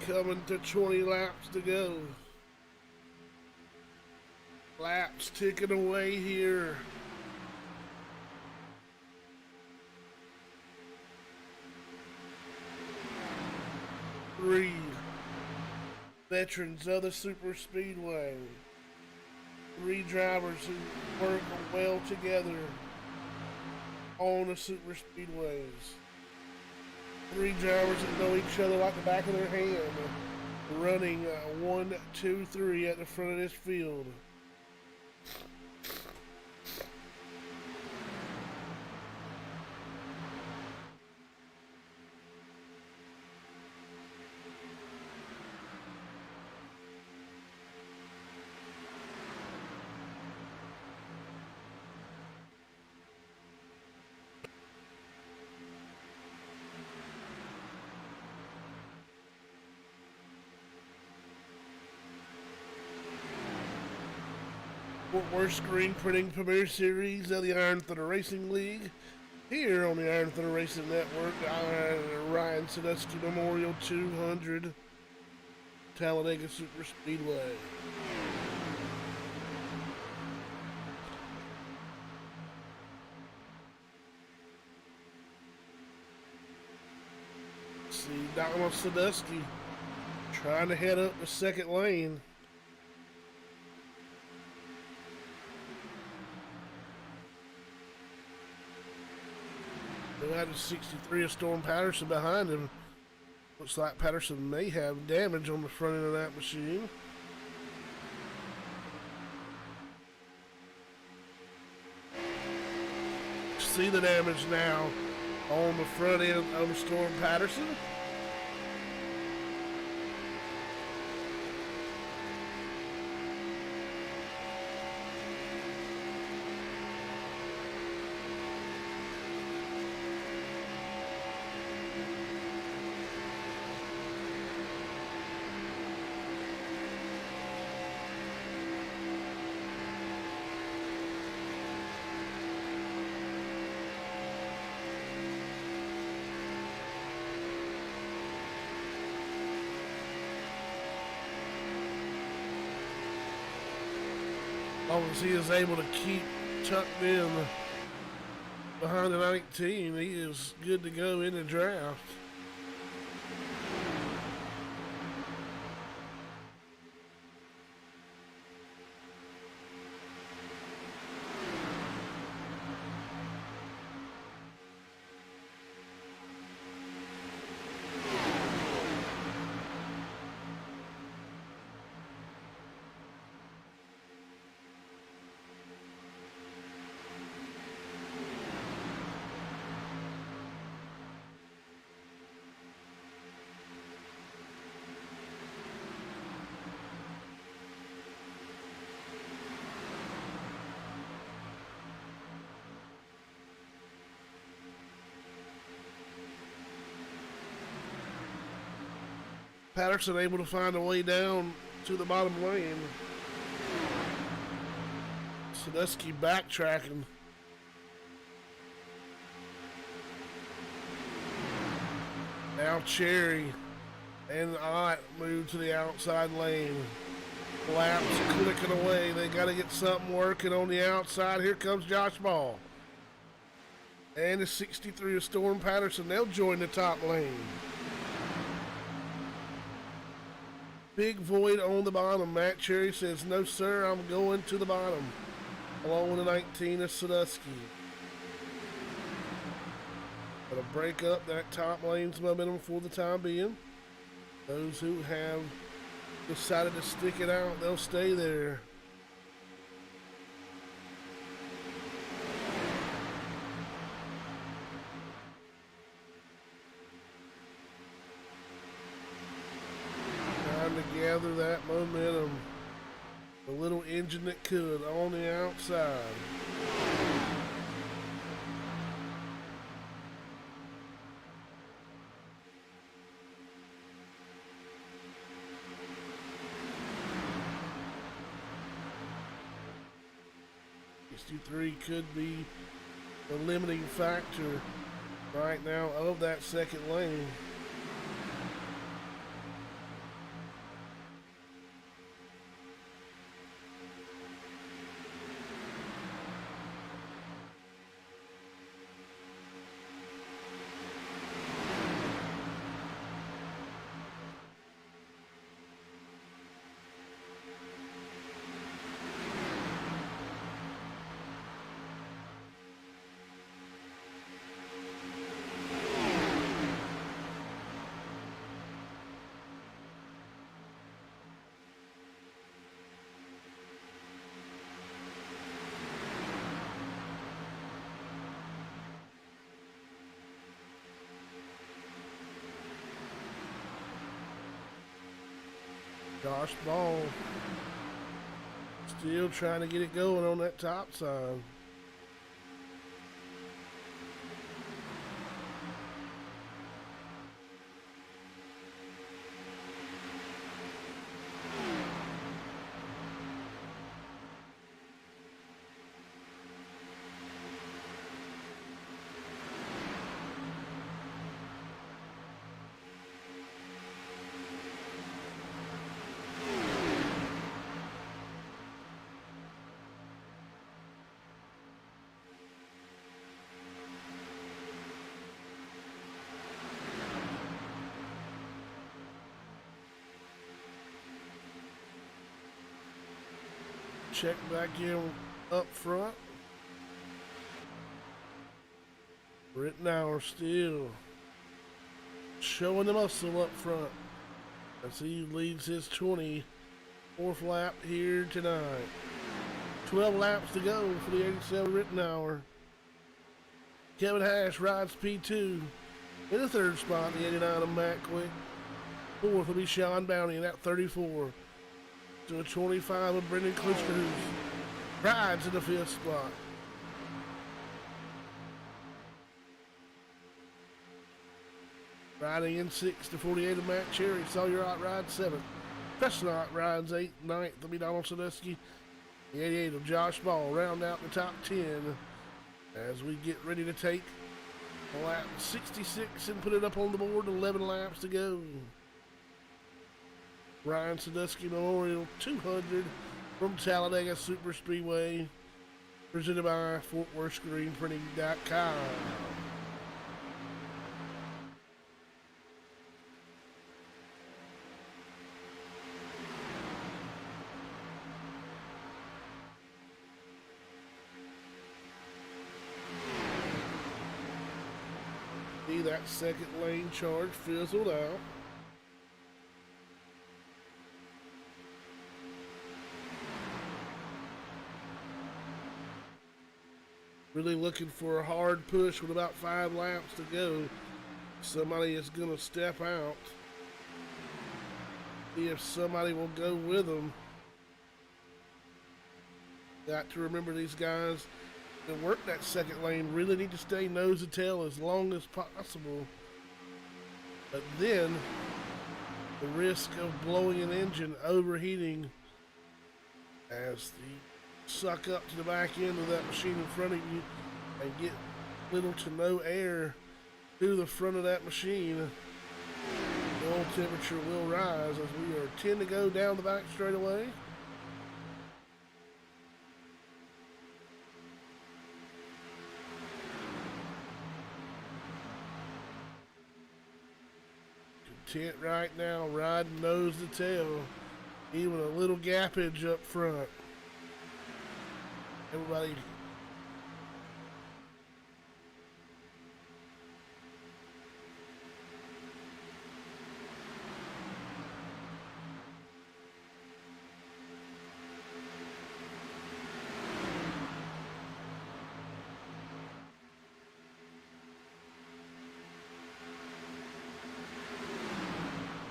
Coming to 20 laps to go. Laps ticking away here. Three veterans of the Superspeedway. Three drivers who work well together on the Superspeedways. Three drivers that know each other like the back of their hand, running 1, 2, 3 at the front of this field. Worst screen printing premiere series of the Iron Thunder Racing League here on the Iron Thunder Racing Network. Ryan Sadusky Memorial 200 Talladega Superspeedway. See Donald Sadusky trying to head up the second lane. Out of 63 of Storm Patterson behind him. Looks like Patterson may have damage on the front end of that machine. See the damage now on the front end of Storm Patterson. As long as he is able to keep tucked in behind the 19, he is good to go in the draft. Patterson able to find a way down to the bottom lane. Sadusky backtracking. Now Cherry and Ott move to the outside lane. Laps clicking away. They got to get something working on the outside. Here comes Josh Ball. And the 63 of Storm Patterson. They'll join the top lane. Big void on the bottom. Matt Cherry says, no, sir, I'm going to the bottom. Along with the 19 of Sadusky. Gonna break up that top lane's momentum for the time being. Those who have decided to stick it out, they'll stay there. Trying to gather that momentum. The little engine that could on the outside. Three could be the limiting factor right now of that second lane. Josh Ball still trying to get it going on that top side. Check back in up front. Rittenauer still showing the muscle up front as he leads his 24th lap here tonight. 12 laps to go for the 87 Rittenauer. Kevin Hash rides P2 in the third spot, the 89 of Matt Quick. Fourth will be Sean Bounty in that 34. To a 25 of Brendan Klitschko, who rides in the fifth spot. Riding in 6 to 48 of Matt Cherry. Sawyer Ott rides 7th. Preston rides 8th. 9th will be Donald Sadusky. The 88 of Josh Ball round out the top 10 as we get ready to take lap 66 and put it up on the board. 11 laps to go. Ryan Sadusky Memorial 200 from Talladega Superspeedway, presented by FortWorthScreenPrinting.com. See that second lane charge fizzled out. Really looking for a hard push with about 5 laps to go. Somebody is going to step out. See if somebody will go with them. Got to remember these guys that work that second lane really need to stay nose to tail as long as possible. But then the risk of blowing an engine, overheating, as you suck up to the back end of that machine in front of you and get little to no air through the front of that machine, the oil temperature will rise as we are 10 to go down the back straightaway. Content right now, riding nose to tail, even a little gappage up front. Everybody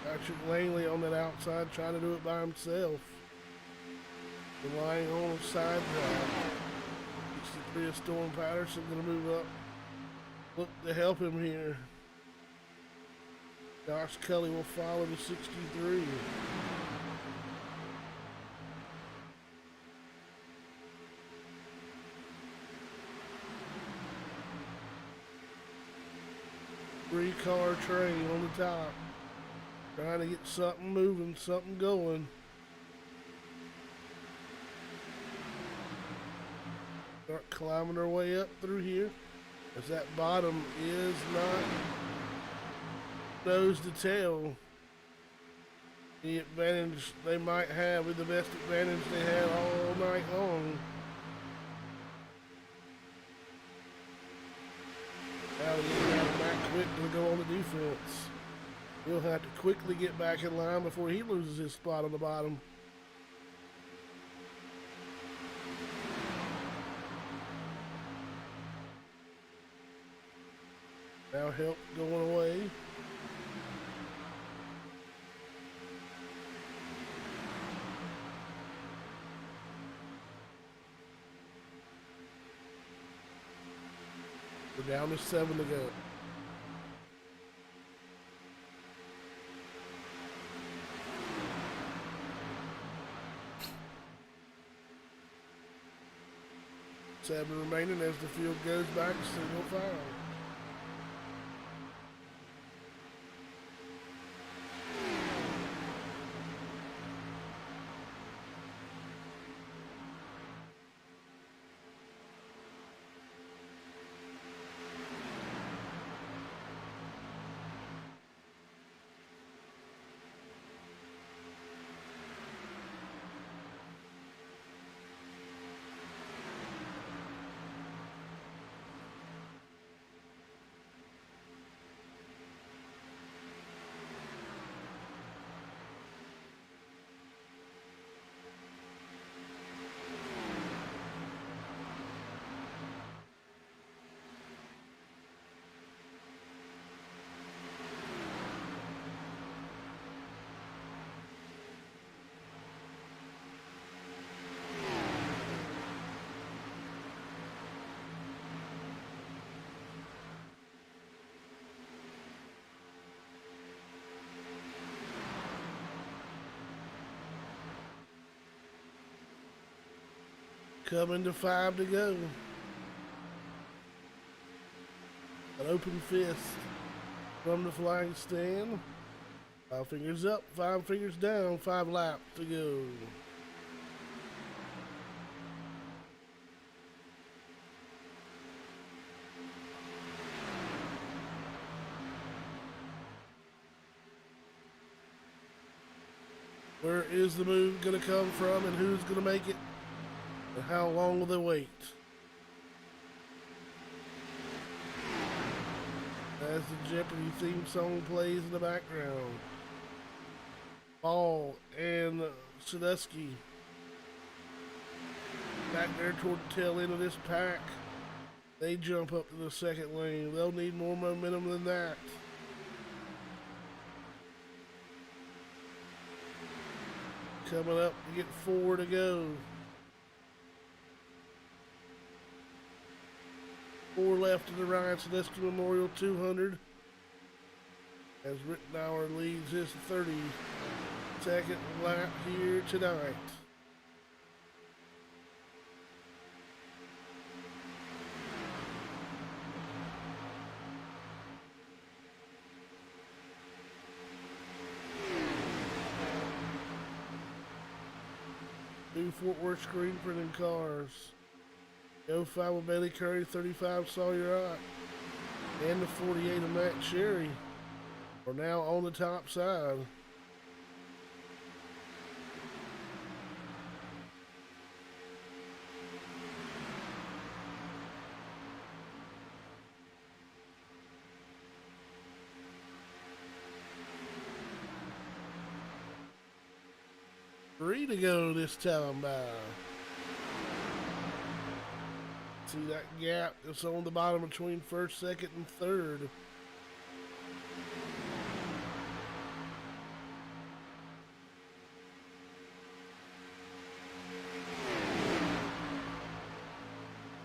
Patrick Langley on that outside trying to do it by himself. Relying on a side drive. 63 of Storm Patterson going to move up. Look to help him here. Josh Cully will follow to 63. Three-car train on the top. Trying to get something moving, something going. Start climbing our way up through here, as that bottom is not nose to tail. The advantage they might have is the best advantage they had all night long. Now we have to back quick to go on the defense. He'll have to quickly get back in line before he loses his spot on the bottom. Now help going away. We're down to 7 to go. Seven remaining as the field goes back to single file. Coming to 5 to go. An open fist from the flying stand. 5 fingers up, 5 fingers down, 5 laps to go. Where is the move going to come from, and who's going to make it? And how long will they wait? As the Jeopardy theme song plays in the background. Ball and Sadusky back there toward the tail end of this pack. They jump up to the second lane. They'll need more momentum than that. Coming up to get 4 to go. 4 left to the right. Sadusky Memorial 200. As Rittenauer leads his 32nd lap here tonight. New Fort Worth screen printing cars. The 05 with Bailey Curry, 35 Sawyer Ott, and the 48 of Matt Sherry are now on the top side. Three to go this time by. See that gap that's on the bottom between first, second, and third.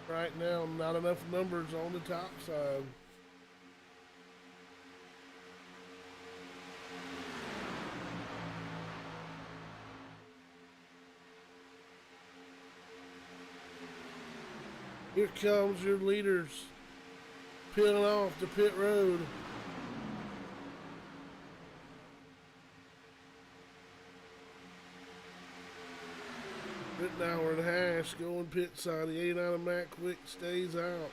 Right now, not enough numbers on the top side. Here comes your leaders peeling off the pit road. Rittenauer and Hash going pit side. The 89 of Matt Quick stays out.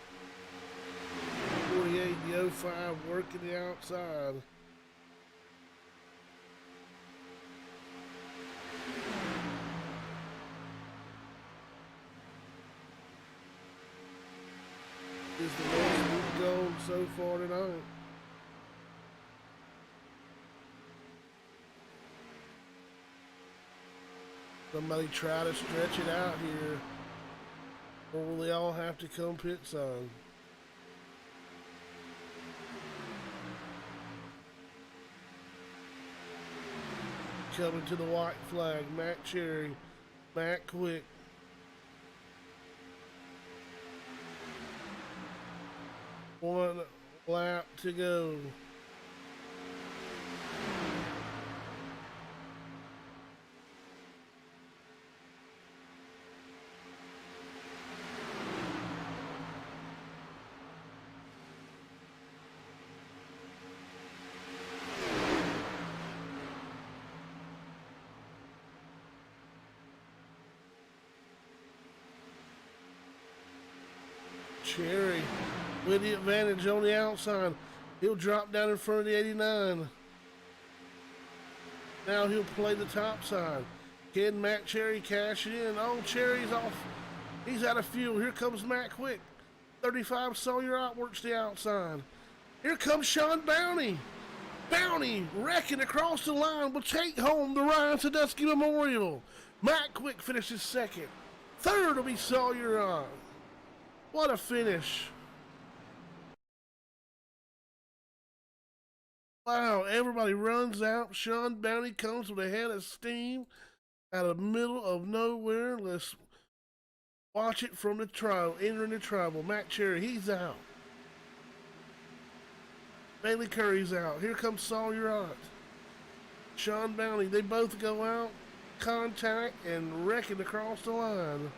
48, the 05 working the outside. Is the most we've gone so far tonight. Somebody try to stretch it out here, or will they all have to come pit side? Coming to the white flag, Matt Cherry, Matt Quick. One lap to go. Cherry with the advantage on the outside. He'll drop down in front of the 89. Now he'll play the top side. Can Matt Cherry cash it in? Oh, Cherry's off. He's out of fuel. Here comes Matt Quick. 35 Sawyer Ott works the outside. Here comes Sean Bounty. Bounty wrecking across the line will take home the Ryan Sadusky Memorial. Matt Quick finishes second. Third will be Sawyer Ott. What a finish. Wow, everybody runs out. Sean Bounty comes with a head of steam out of the middle of nowhere. Let's watch it from the trial, entering the tribal. Matt Cherry, he's out. Bailey Curry's out. Here comes Sawyer Ott. Sean Bounty, they both go out, contact, and wrecking across the line.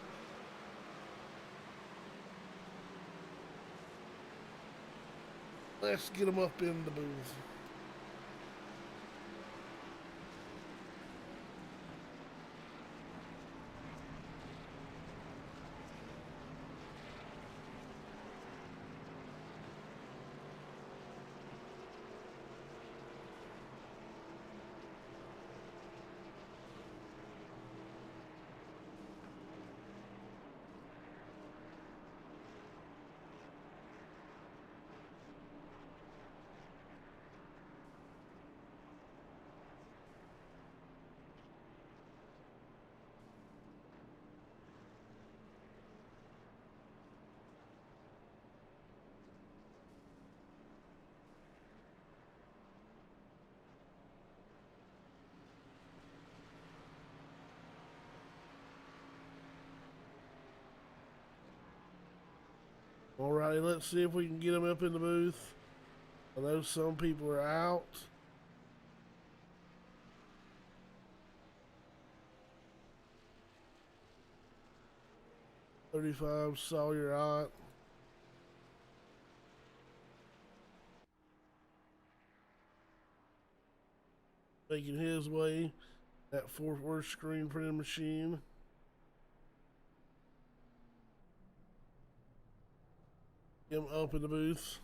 Let's get them up in the booth. Alrighty, let's see if we can get him up in the booth. I know some people are out. "35 Sawyer Ott." Making his way. That Fort Worth screen printing machine. Him up in the booth.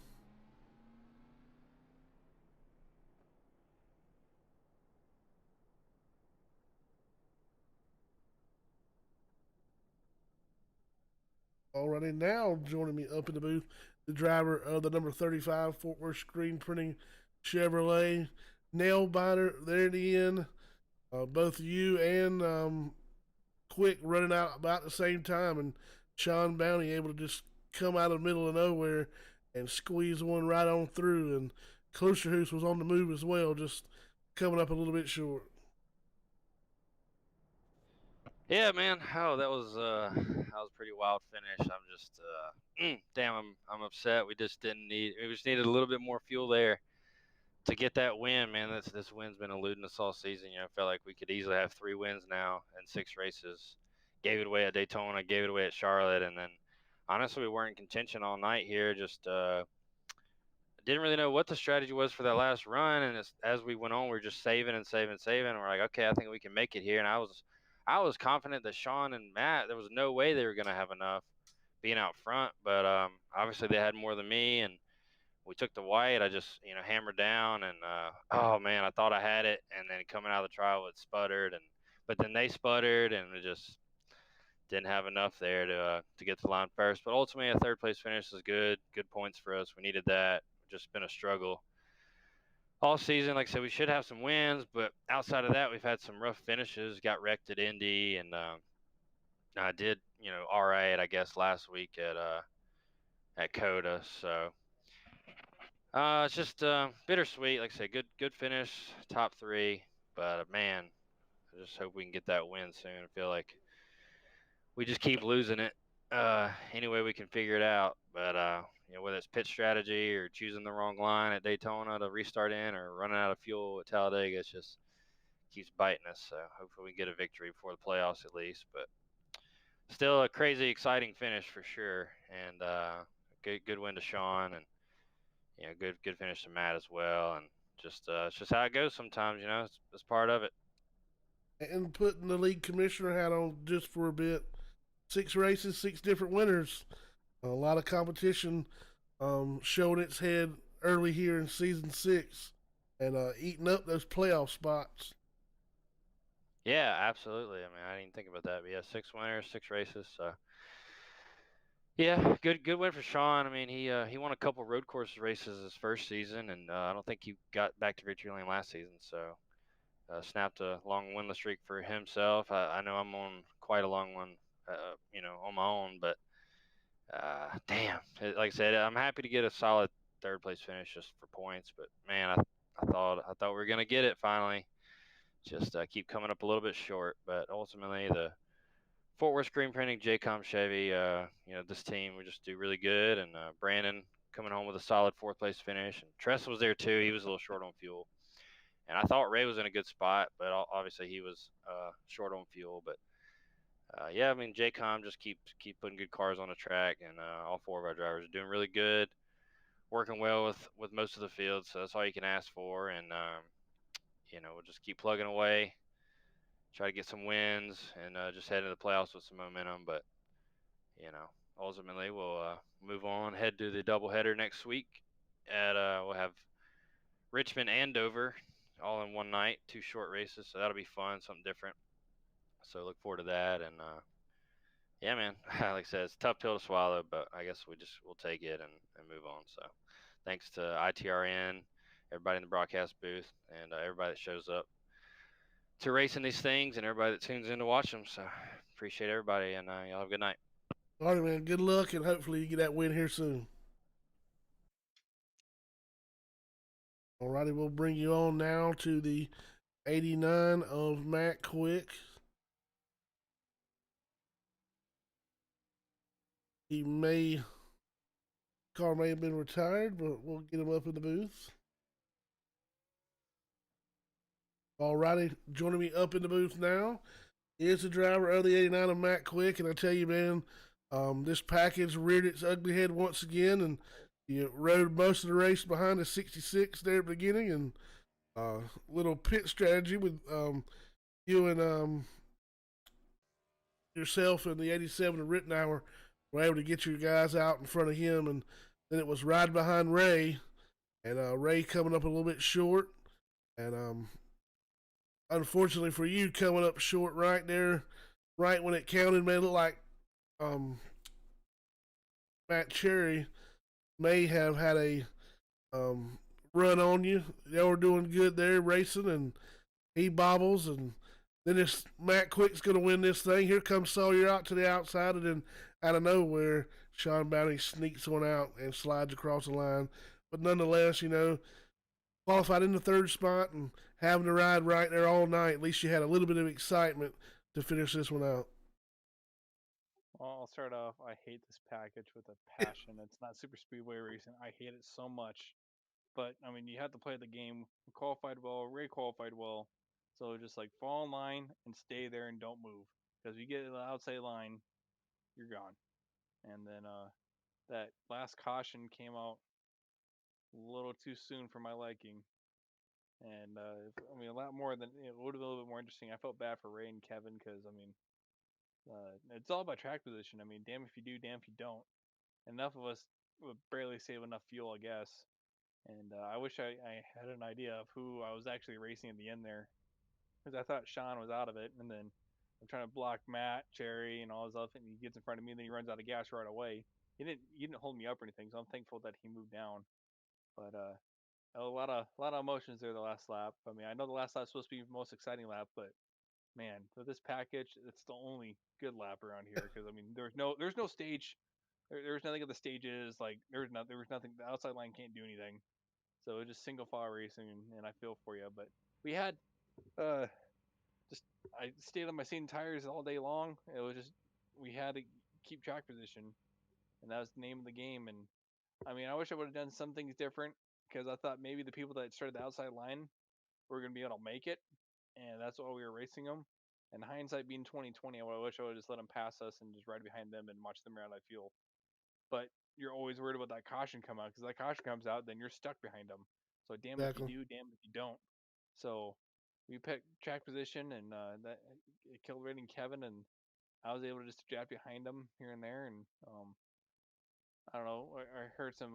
Already now joining me up in the booth, the driver of the number 35 Fort Worth screen printing Chevrolet. Nail biter there at the end. Both you and Quick running out about the same time, and Sean Bounty able to just come out of the middle of nowhere and squeeze one right on through. And Klosterhoos was on the move as well, just coming up a little bit short. Yeah, man. Oh, that was a pretty wild finish. I'm just damn, I'm upset. We just needed a little bit more fuel there to get that win, man. This win's been eluding us all season. I felt like we could easily have 3 wins now in 6 races. Gave it away at Daytona, gave it away at Charlotte, and then honestly we weren't in contention all night here. Just didn't really know what the strategy was for that last run, and as we went on, we were just saving and saving and saving. And we're like, okay, I think we can make it here. And I was confident that Sean and Matt, there was no way they were going to have enough being out front, but obviously they had more than me, and we took the white. I just hammered down, and oh man, I thought I had it, and then coming out of the trial it sputtered, and but then they sputtered, and it just didn't have enough there to get to the line first. But ultimately, a third place finish is good points for us. We needed that. Just been a struggle all season. Like I said, we should have some wins, but outside of that, we've had some rough finishes. Got wrecked at Indy, and I did all right, I guess, last week at Coda. So it's just bittersweet. Like I said, good finish, top three. But man, I just hope we can get that win soon. I feel like we just keep losing it. Any way we can figure it out. But whether it's pit strategy or choosing the wrong line at Daytona to restart in, or running out of fuel at Talladega, it's just keeps biting us. So hopefully we get a victory before the playoffs at least. But still a crazy exciting finish for sure. And good win to Sean, and good finish to Matt as well. And just it's just how it goes sometimes. It's part of it. And putting the league commissioner hat on just for a bit. 6 races, 6 different winners. A lot of competition showing its head early here in season 6 and eating up those playoff spots. Yeah, absolutely. I mean, I didn't think about that, but yeah, 6 winners, 6 races. So yeah, good win for Sean. I mean, he won a couple road course races his first season, and I don't think he got back to victory lane last season. So snapped a long winless streak for himself. I know I'm on quite a long one, on my own, but damn, like I said, I'm happy to get a solid third place finish just for points. But man, I thought we were gonna get it finally. Just keep coming up a little bit short. But ultimately, the Fort Worth Screen Printing, JCOM Chevy, this team, we just do really good. And Brandon coming home with a solid fourth place finish. And Tress was there too. He was a little short on fuel. And I thought Ray was in a good spot, but obviously he was short on fuel. But yeah, I mean, JCOM just keep putting good cars on the track, and all 4 of our drivers are doing really good, working well with most of the field. So that's all you can ask for. And we'll just keep plugging away, try to get some wins, and just head into the playoffs with some momentum. But ultimately we'll move on, head to the doubleheader next week. We'll have Richmond and Dover all in one night, 2 short races, so that'll be fun, something different. So look forward to that. And yeah, man, like I said, it's a tough pill to swallow, but I guess we'll take it and move on. So thanks to ITRN, everybody in the broadcast booth, and everybody that shows up to racing these things, and everybody that tunes in to watch them. So appreciate everybody, and y'all have a good night. All right, man. Good luck, and hopefully you get that win here soon. All righty, we'll bring you on now to the 89 of Matt Quick. He may car may have been retired, but we'll get him up in the booth. Alrighty, joining me up in the booth now is the driver of the 89 of Matt Quick, and I tell you, man, this package reared its ugly head once again, and you rode most of the race behind the 66 there at the beginning, and little pit strategy with you and yourself and the 87 of Rittenauer were able to get your guys out in front of him, and then it was right behind Ray, and Ray coming up a little bit short, and unfortunately for you, coming up short right there, right when it counted, made it look like um, Matt Cherry may have had a run on you. They were doing good there, racing, and he bobbles, and then it's Matt Quick's going to win this thing. Here comes Sawyer out to the outside, and then out of nowhere, Sean Bounty sneaks one out and slides across the line. But nonetheless, qualified in the third spot and having to ride right there all night. At least you had a little bit of excitement to finish this one out. Well, I'll start off. I hate this package with a passion. It's not super speedway racing. I hate it so much. But I mean, you have to play the game. We qualified well. Ray qualified well. So just like fall in line and stay there and don't move. Because if you get to the outside line, you're gone. And then that last caution came out a little too soon for my liking. And I mean, a lot more than it would have been a little bit more interesting. I felt bad for Ray and Kevin because I mean, it's all about track position. I mean, damn if you do, damn if you don't. Enough of us would barely save enough fuel, I guess. And I wish I had an idea of who I was actually racing at the end there, because I thought Sean was out of it, and then I'm trying to block Matt, Cherry, and all his other things. He gets in front of me, and then he runs out of gas right away. He didn't hold me up or anything, so I'm thankful that he moved down. But a lot of emotions there the last lap. I mean, I know the last lap's supposed to be the most exciting lap, but man, for this package, it's the only good lap around here. Because I mean, there's no stage. There's nothing at the stages. Like there was nothing. The outside line can't do anything. So it was just single file racing, and I feel for you. But we had uh just I stayed on my seat tires all day long. It was just we had to keep track position, and that was the name of the game. And I mean, I wish I would have done some things different because I thought maybe the people that started the outside line were going to be able to make it, and that's why we were racing them. And hindsight being 2020, I wish I would have just let them pass us and just ride behind them and watch them run out of fuel. But you're always worried about that caution come out, because that caution comes out, then you're stuck behind them. So damn if you do, damn if you don't. So we picked track position, and that it killed Ray and Kevin, and I was able to just draft behind them here and there, and I don't know. I heard some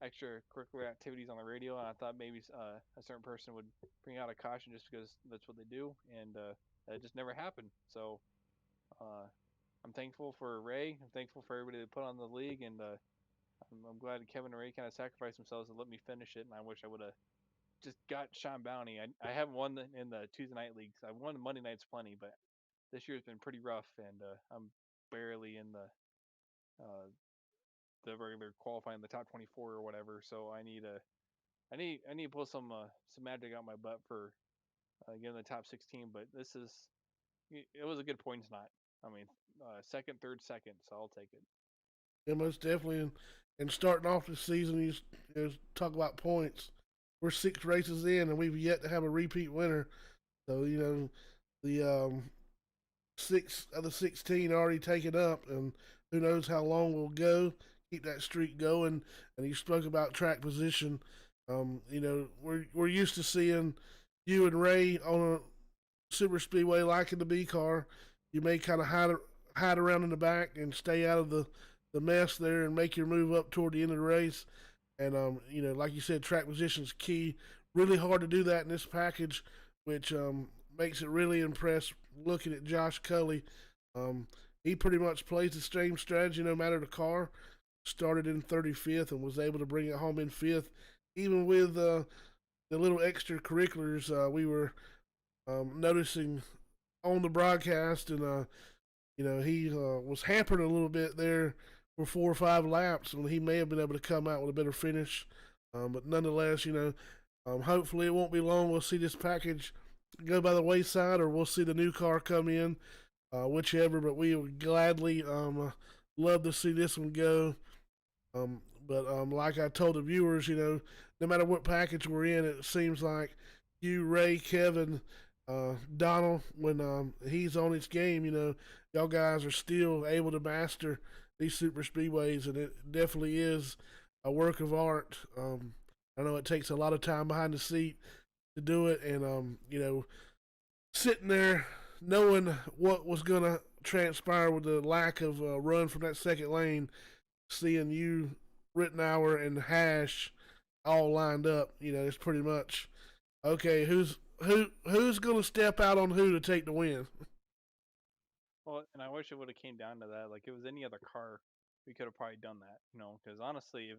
extracurricular activities on the radio, and I thought maybe a certain person would bring out a caution just because that's what they do, and it just never happened. So I'm thankful for Ray. I'm thankful for everybody that put on the league, and I'm glad that Kevin and Ray kind of sacrificed themselves to let me finish it. And I wish I would have just got Sean Bounty. I haven't won in the Tuesday night leagues. I've won the Monday nights plenty, but this year's been pretty rough, and I'm barely in the regular qualifying, the top 24 or whatever. So I need to pull some magic out my butt for getting the top 16. But it was a good points night. I mean, second, third, second, so I'll take it. Yeah, most definitely. And starting off the season, you talk about points. We're 6 races in, and we've yet to have a repeat winner. So the 6 of the 16 already taken up, and who knows how long we'll go. Keep that streak going. And you spoke about track position. We're used to seeing you and Ray on a super speedway liking the B car. You may kind of hide around in the back and stay out of the mess there and make your move up toward the end of the race. And like you said, track position is key. Really hard to do that in this package, which makes it really impressive. Looking at Josh Cully, he pretty much plays the same strategy no matter the car. Started in 35th and was able to bring it home in 5th, even with the little extracurriculars we were noticing on the broadcast, and he was hampered a little bit there for 4 or 5 laps, and he may have been able to come out with a better finish. But nonetheless, hopefully it won't be long. We'll see this package go by the wayside, or we'll see the new car come in, whichever. But we would gladly love to see this one go. But like I told the viewers, no matter what package we're in, it seems like you, Ray, Kevin, Donald, when he's on his game, y'all guys are still able to master these super speedways, and it definitely is a work of art. I know it takes a lot of time behind the seat to do it, and sitting there knowing what was gonna transpire with the lack of run from that second lane, seeing you, Rittenhour, and Hash all lined up, it's pretty much okay. Who's gonna step out on who to take the win? Well, and I wish it would have came down to that. Like, if it was any other car, we could have probably done that. Because honestly,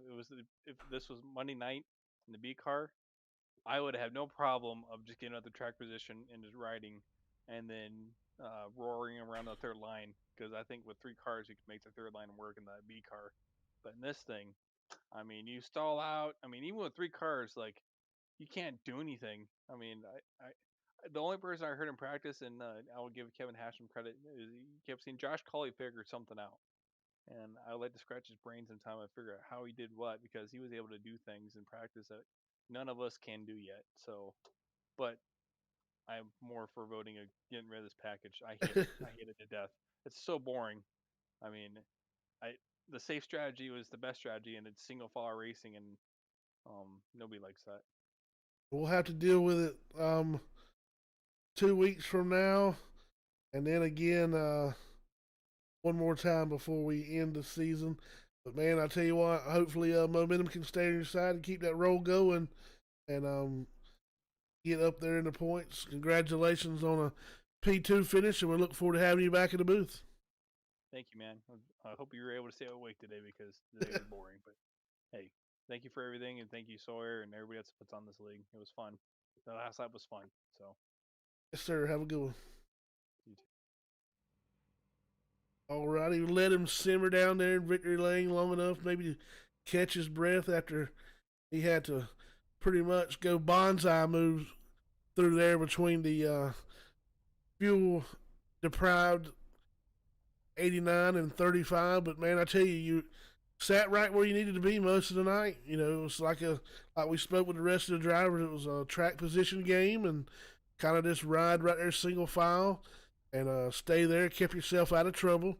if this was Monday night in the B car, I would have no problem of just getting out the track position and just riding, and then roaring around the third line. Because I think with three cars, you could make the third line work in that B car. But in this thing, I mean, you stall out. I mean, even with three cars, like, you can't do anything. I mean, the only person I heard in practice, and I will give Kevin Hash some credit, is he kept saying Josh Colley figured something out. And I would like to scratch his brain sometime and figure out how he did what, because he was able to do things in practice that none of us can do yet. So, but I'm more for voting getting rid of this package. I hate it. I hate it to death. It's so boring. I mean, I the safe strategy was the best strategy, and it's single file racing, and nobody likes that. We'll have to deal with it 2 weeks from now, and then again one more time before we end the season. But man, I tell you what, hopefully momentum can stay on your side and keep that roll going, and get up there in the points. Congratulations on a P2 finish, and we look forward to having you back in the booth. Thank you, man. I hope you were able to stay awake today because today was boring. But hey, thank you for everything, and thank you Sawyer and everybody else that puts on this league. It was fun. The last lap was fun. So, Yes, sir. Have a good one. you too. Alrighty, let him simmer down there in victory lane long enough, maybe to catch his breath after he had to pretty much go bonsai moves through there between the fuel deprived 89 and 35. But man, I tell you, you sat right where you needed to be most of the night. It was like we spoke with the rest of the drivers. It was a track position game, and kind of just ride right there single file and stay there, kept yourself out of trouble.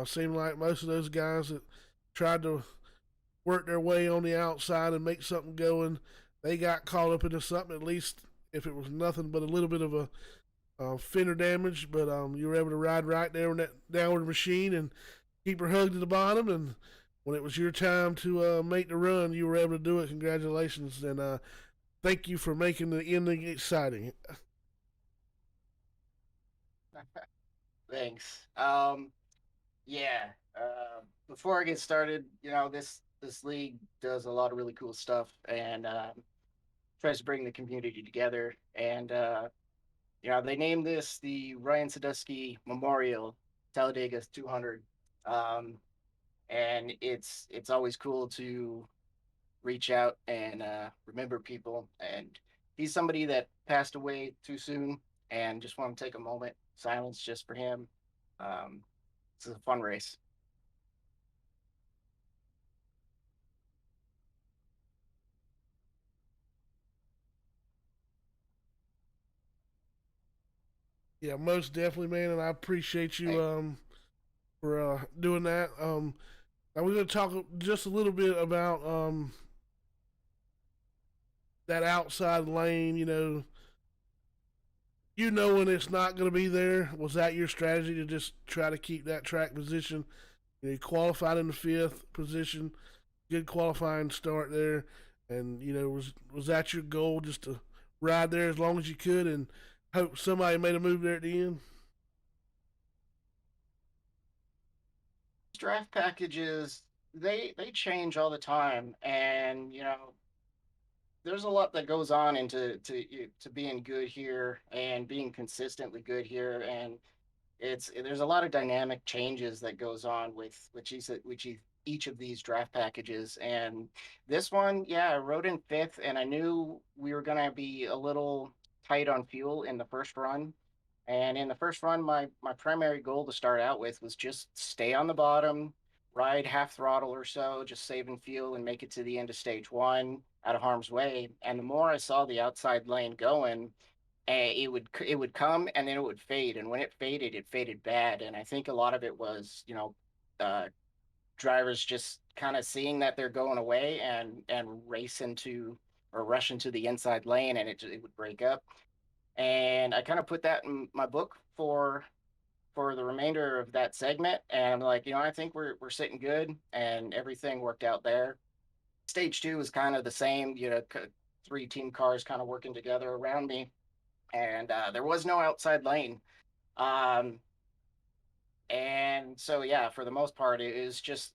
Seemed like most of those guys that tried to work their way on the outside and make something going, they got caught up into something. At least if it was nothing but a little bit of a fender damage, but you were able to ride right there on that downward machine and keep her hugged to the bottom. And when it was your time to make the run, you were able to do it. Congratulations, and thank you for making the ending exciting. Thanks. Yeah. Before I get started, this league does a lot of really cool stuff and tries to bring the community together. And they named this the Ryan Sadusky Memorial Talladega 200. Um, and it's always cool to reach out and remember people. And he's somebody that passed away too soon, and just want to take a moment silence just for him. Um, it's a fun race. Yeah, most definitely, man, and I appreciate you Hey, for doing that. Now we're going to talk just a little bit about that outside lane. When it's not going to be there. Was that your strategy to just try to keep that track position? You qualified in the fifth position, good qualifying start there, and was that your goal, just to ride there as long as you could and hope somebody made a move there at the end? draft packages, they change all the time, and there's a lot that goes on into to being good here and being consistently good here, and there's a lot of dynamic changes that goes on with each of these draft packages. And this one, yeah, I rode in fifth, and I knew we were gonna be a little tight on fuel in the first run. And in the first run, my primary goal to start out with was just stay on the bottom, ride half throttle or so, just saving fuel and make it to the end of stage one out of harm's way. And the more I saw the outside lane going, it would come and then it would fade. And when it faded bad. And I think a lot of it was, uh, drivers just kind of seeing that they're going away and race into or rush into the inside lane, and it would break up. And I kind of put that in my book for the remainder of that segment. And I'm like, I think we're sitting good, and everything worked out there. Stage two was kind of the same, three team cars kind of working together around me, and there was no outside lane. Um, and so yeah, for the most part, it was just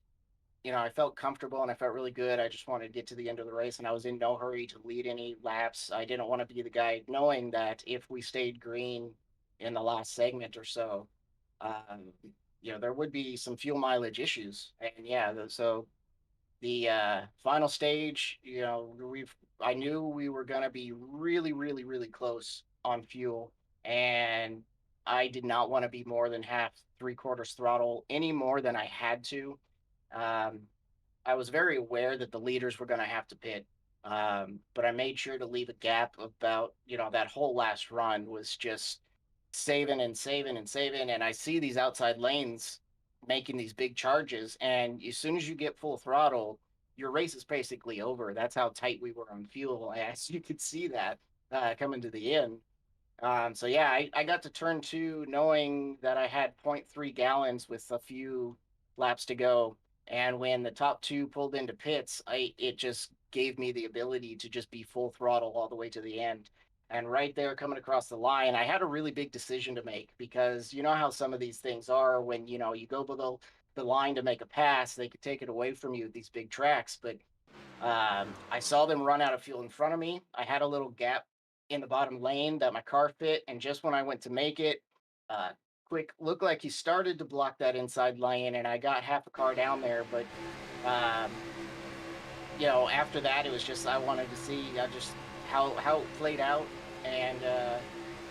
I felt comfortable and I felt really good. I just wanted to get to the end of the race, and I was in no hurry to lead any laps. I didn't want to be the guy knowing that if we stayed green in the last segment or so, um, there would be some fuel mileage issues. And yeah, so the final stage, I knew we were going to be really, really, really close on fuel, and I did not want to be more than half, three-quarters throttle any more than I had to. Um, I was very aware that the leaders were going to have to pit, but I made sure to leave a gap about, that whole last run was just saving and saving and saving. And I see these outside lanes making these big charges. And as soon as you get full throttle, your race is basically over. That's how tight we were on fuel. As you could see that coming to the end. So yeah, I got to turn two knowing that I had 0.3 gallons with a few laps to go. And when the top two pulled into pits, it just gave me the ability to just be full throttle all the way to the end. And right there, coming across the line, I had a really big decision to make, because you know how some of these things are when you go below the line to make a pass, they could take it away from you at these big tracks. But I saw them run out of fuel in front of me. I had a little gap in the bottom lane that my car fit, and just when I went to make it, uh, quick looked like he started to block that inside lane, and I got half a car down there. But um, after that, it was just I wanted to see just how it played out, and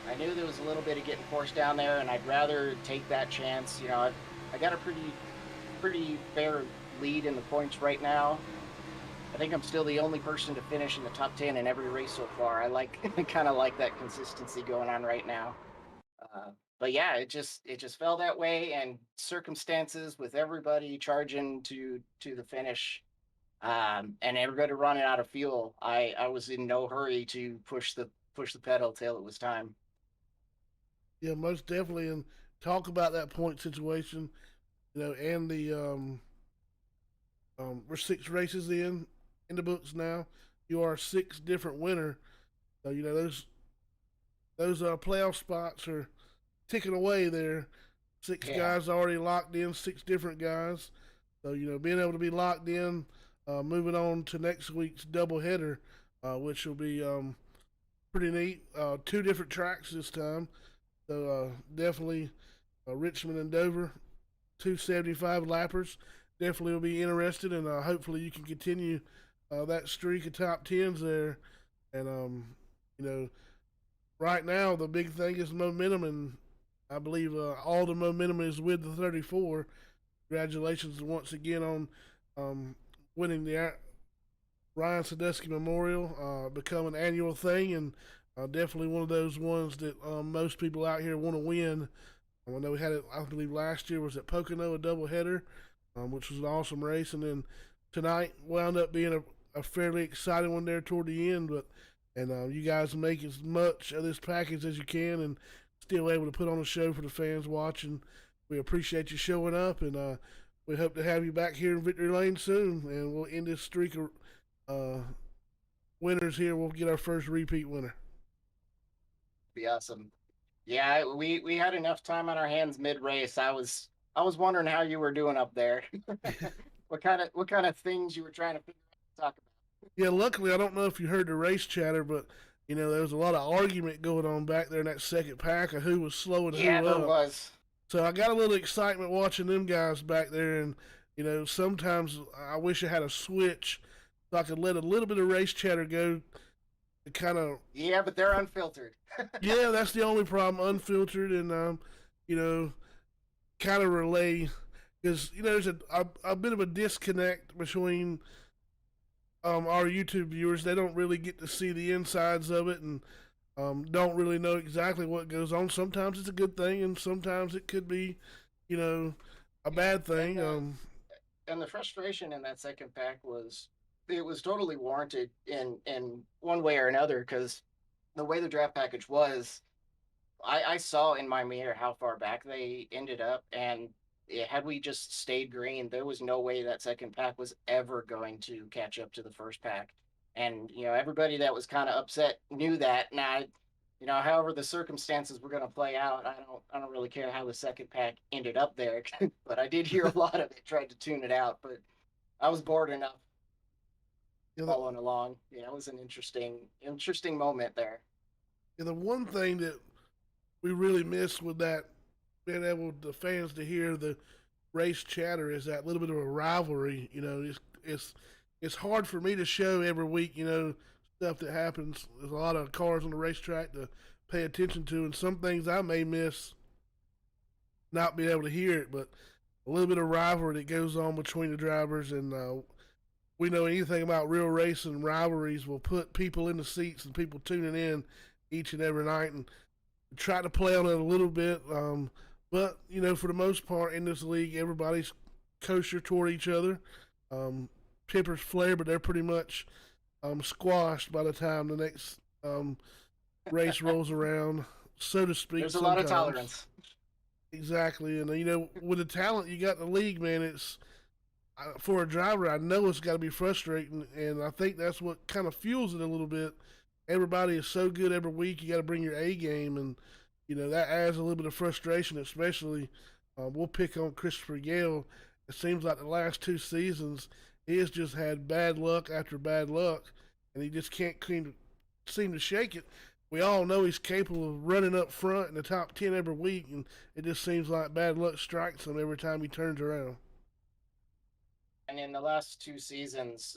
I knew there was a little bit of getting forced down there, and I'd rather take that chance. I got a pretty fair lead in the points right now. I think I'm still the only person to finish in the top 10 in every race so far. I kind of like that consistency going on right now. But yeah, it just fell that way, and circumstances with everybody charging to the finish, and everybody running out of fuel. I was in no hurry to push the pedal till it was time. Yeah, most definitely. And talk about that point situation, and the we're 6 races in the books now. You are 6 different winner. So those playoff spots are ticking away there. 6 Yeah. guys already locked in, 6 different guys. So being able to be locked in, moving on to next week's doubleheader, which will be pretty neat. 2 different tracks this time. So definitely Richmond and Dover, 275 lappers. Definitely will be interested, and hopefully you can continue that streak of top tens there. And right now the big thing is momentum, and I believe all the momentum is with the 34. Congratulations once again on winning the Ryan Sadusky Memorial, become an annual thing, and definitely one of those ones that most people out here want to win. I know we had it, I believe last year was at Pocono, a doubleheader, which was an awesome race, and then tonight wound up being a fairly exciting one there toward the end. And you guys make as much of this package as you can, and still able to put on a show for the fans watching. We appreciate you showing up, and we hope to have you back here in Victory Lane soon, and we'll end this streak of winners here. We'll get our first repeat winner. Be awesome. Yeah, we had enough time on our hands mid race. I was wondering how you were doing up there. what kind of things you were trying to talk about. Yeah, luckily I don't know if you heard the race chatter, but there was a lot of argument going on back there in that second pack of who was slowing who Yeah, there up. was. So I got a little excitement watching them guys back there, and sometimes I wish I had a switch so I could let a little bit of race chatter go. To kind of. Yeah, but they're unfiltered. Yeah, that's the only problem, unfiltered, and kind of relay because there's a bit of a disconnect between our YouTube viewers. They don't really get to see the insides of it, and don't really know exactly what goes on. Sometimes it's a good thing, and sometimes it could be, a Yeah, bad thing. and the frustration in that second pack was it was totally warranted in one way or another because the way the draft package was, I saw in my mirror how far back they ended up, and had we just stayed green, there was no way that second pack was ever going to catch up to the first pack. And everybody that was kind of upset knew that. Now, however the circumstances were going to play out, I don't really care how the second pack ended up there, but I did hear a lot of it. Tried to tune it out, but I was bored enough You know, following along. Yeah, it was an interesting moment there. the one thing that we really miss with that being able the fans to hear the race chatter is that little bit of a rivalry. It's hard for me to show every week. Stuff that happens. There's a lot of cars on the racetrack to pay attention to, and some things I may miss not being able to hear it, but a little bit of rivalry that goes on between the drivers, and we know anything about real racing rivalries will put people in the seats and people tuning in each and every night, and try to play on it a little bit. But for the most part in this league, everybody's kosher toward each other. Tippers flare, but they're pretty much squashed by the time the next race rolls around, so to speak. There's a lot of tolerance. Exactly, and with the talent you got in the league, man, it's for a driver. I know it's got to be frustrating, and I think that's what kind of fuels it a little bit. Everybody is so good every week. You got to bring your A game, and that adds a little bit of frustration. Especially, we'll pick on Christopher Gale. It seems like the last 2 seasons he has just had bad luck after bad luck, and he just can't seem to shake it. We all know he's capable of running up front in the top 10 every week, and it just seems like bad luck strikes him every time he turns around. And in the last 2 seasons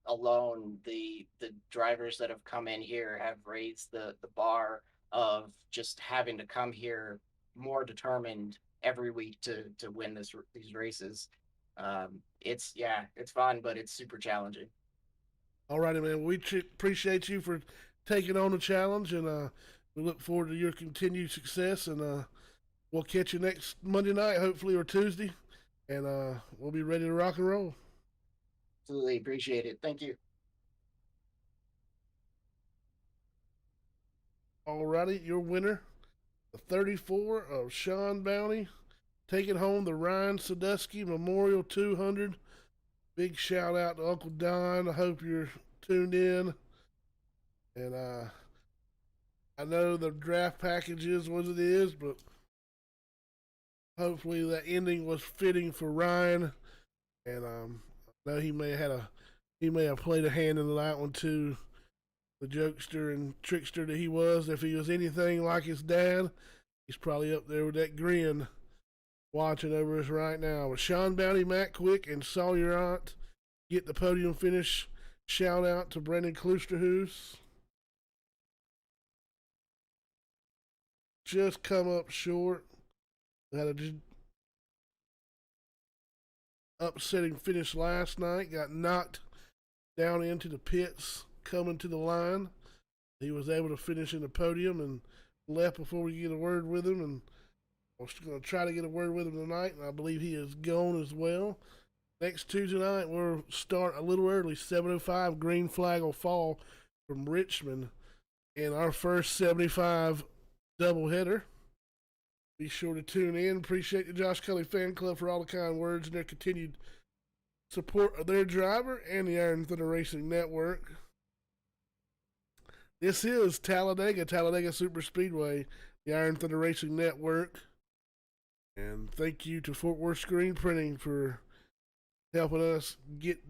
alone, the drivers that have come in here have raised the bar of just having to come here more determined every week to win these races. It's fun, but it's super challenging. All righty, man. We appreciate you for taking on the challenge, and we look forward to your continued success. And we'll catch you next Monday night, hopefully, or Tuesday, and we'll be ready to rock and roll. Absolutely appreciate it. Thank you. All righty, your winner, the 34 of Sean Bounty, taking home the Ryan Sadusky Memorial 200. Big shout out to Uncle Don. I hope you're tuned in. And I know the draft package is what it is, but hopefully that ending was fitting for Ryan. And I know he may have played a hand in that one too. The jokester and trickster that he was. If he was anything like his dad, he's probably up there with that grin watching over us right now. With Sean Bounty, Matt Quick, and Sawyer Aunt get the podium finish. Shout out to Brendan Klusterhoos. Just come up short. Had a upsetting finish last night. Got knocked down into the pits coming to the line. He was able to finish in the podium and left before we get a word with him. And I was going to try to get a word with him tonight, and I believe he is gone as well. Next Tuesday night, we'll start a little early. 7:05, green flag will fall from Richmond in our first 75 doubleheader. Be sure to tune in. Appreciate the Josh Kelly fan club for all the kind words and their continued support of their driver and the Iron Thunder Racing Network. This is Talladega Superspeedway, the Iron Thunder Racing Network. And thank you to Fort Worth Screen Printing for helping us get this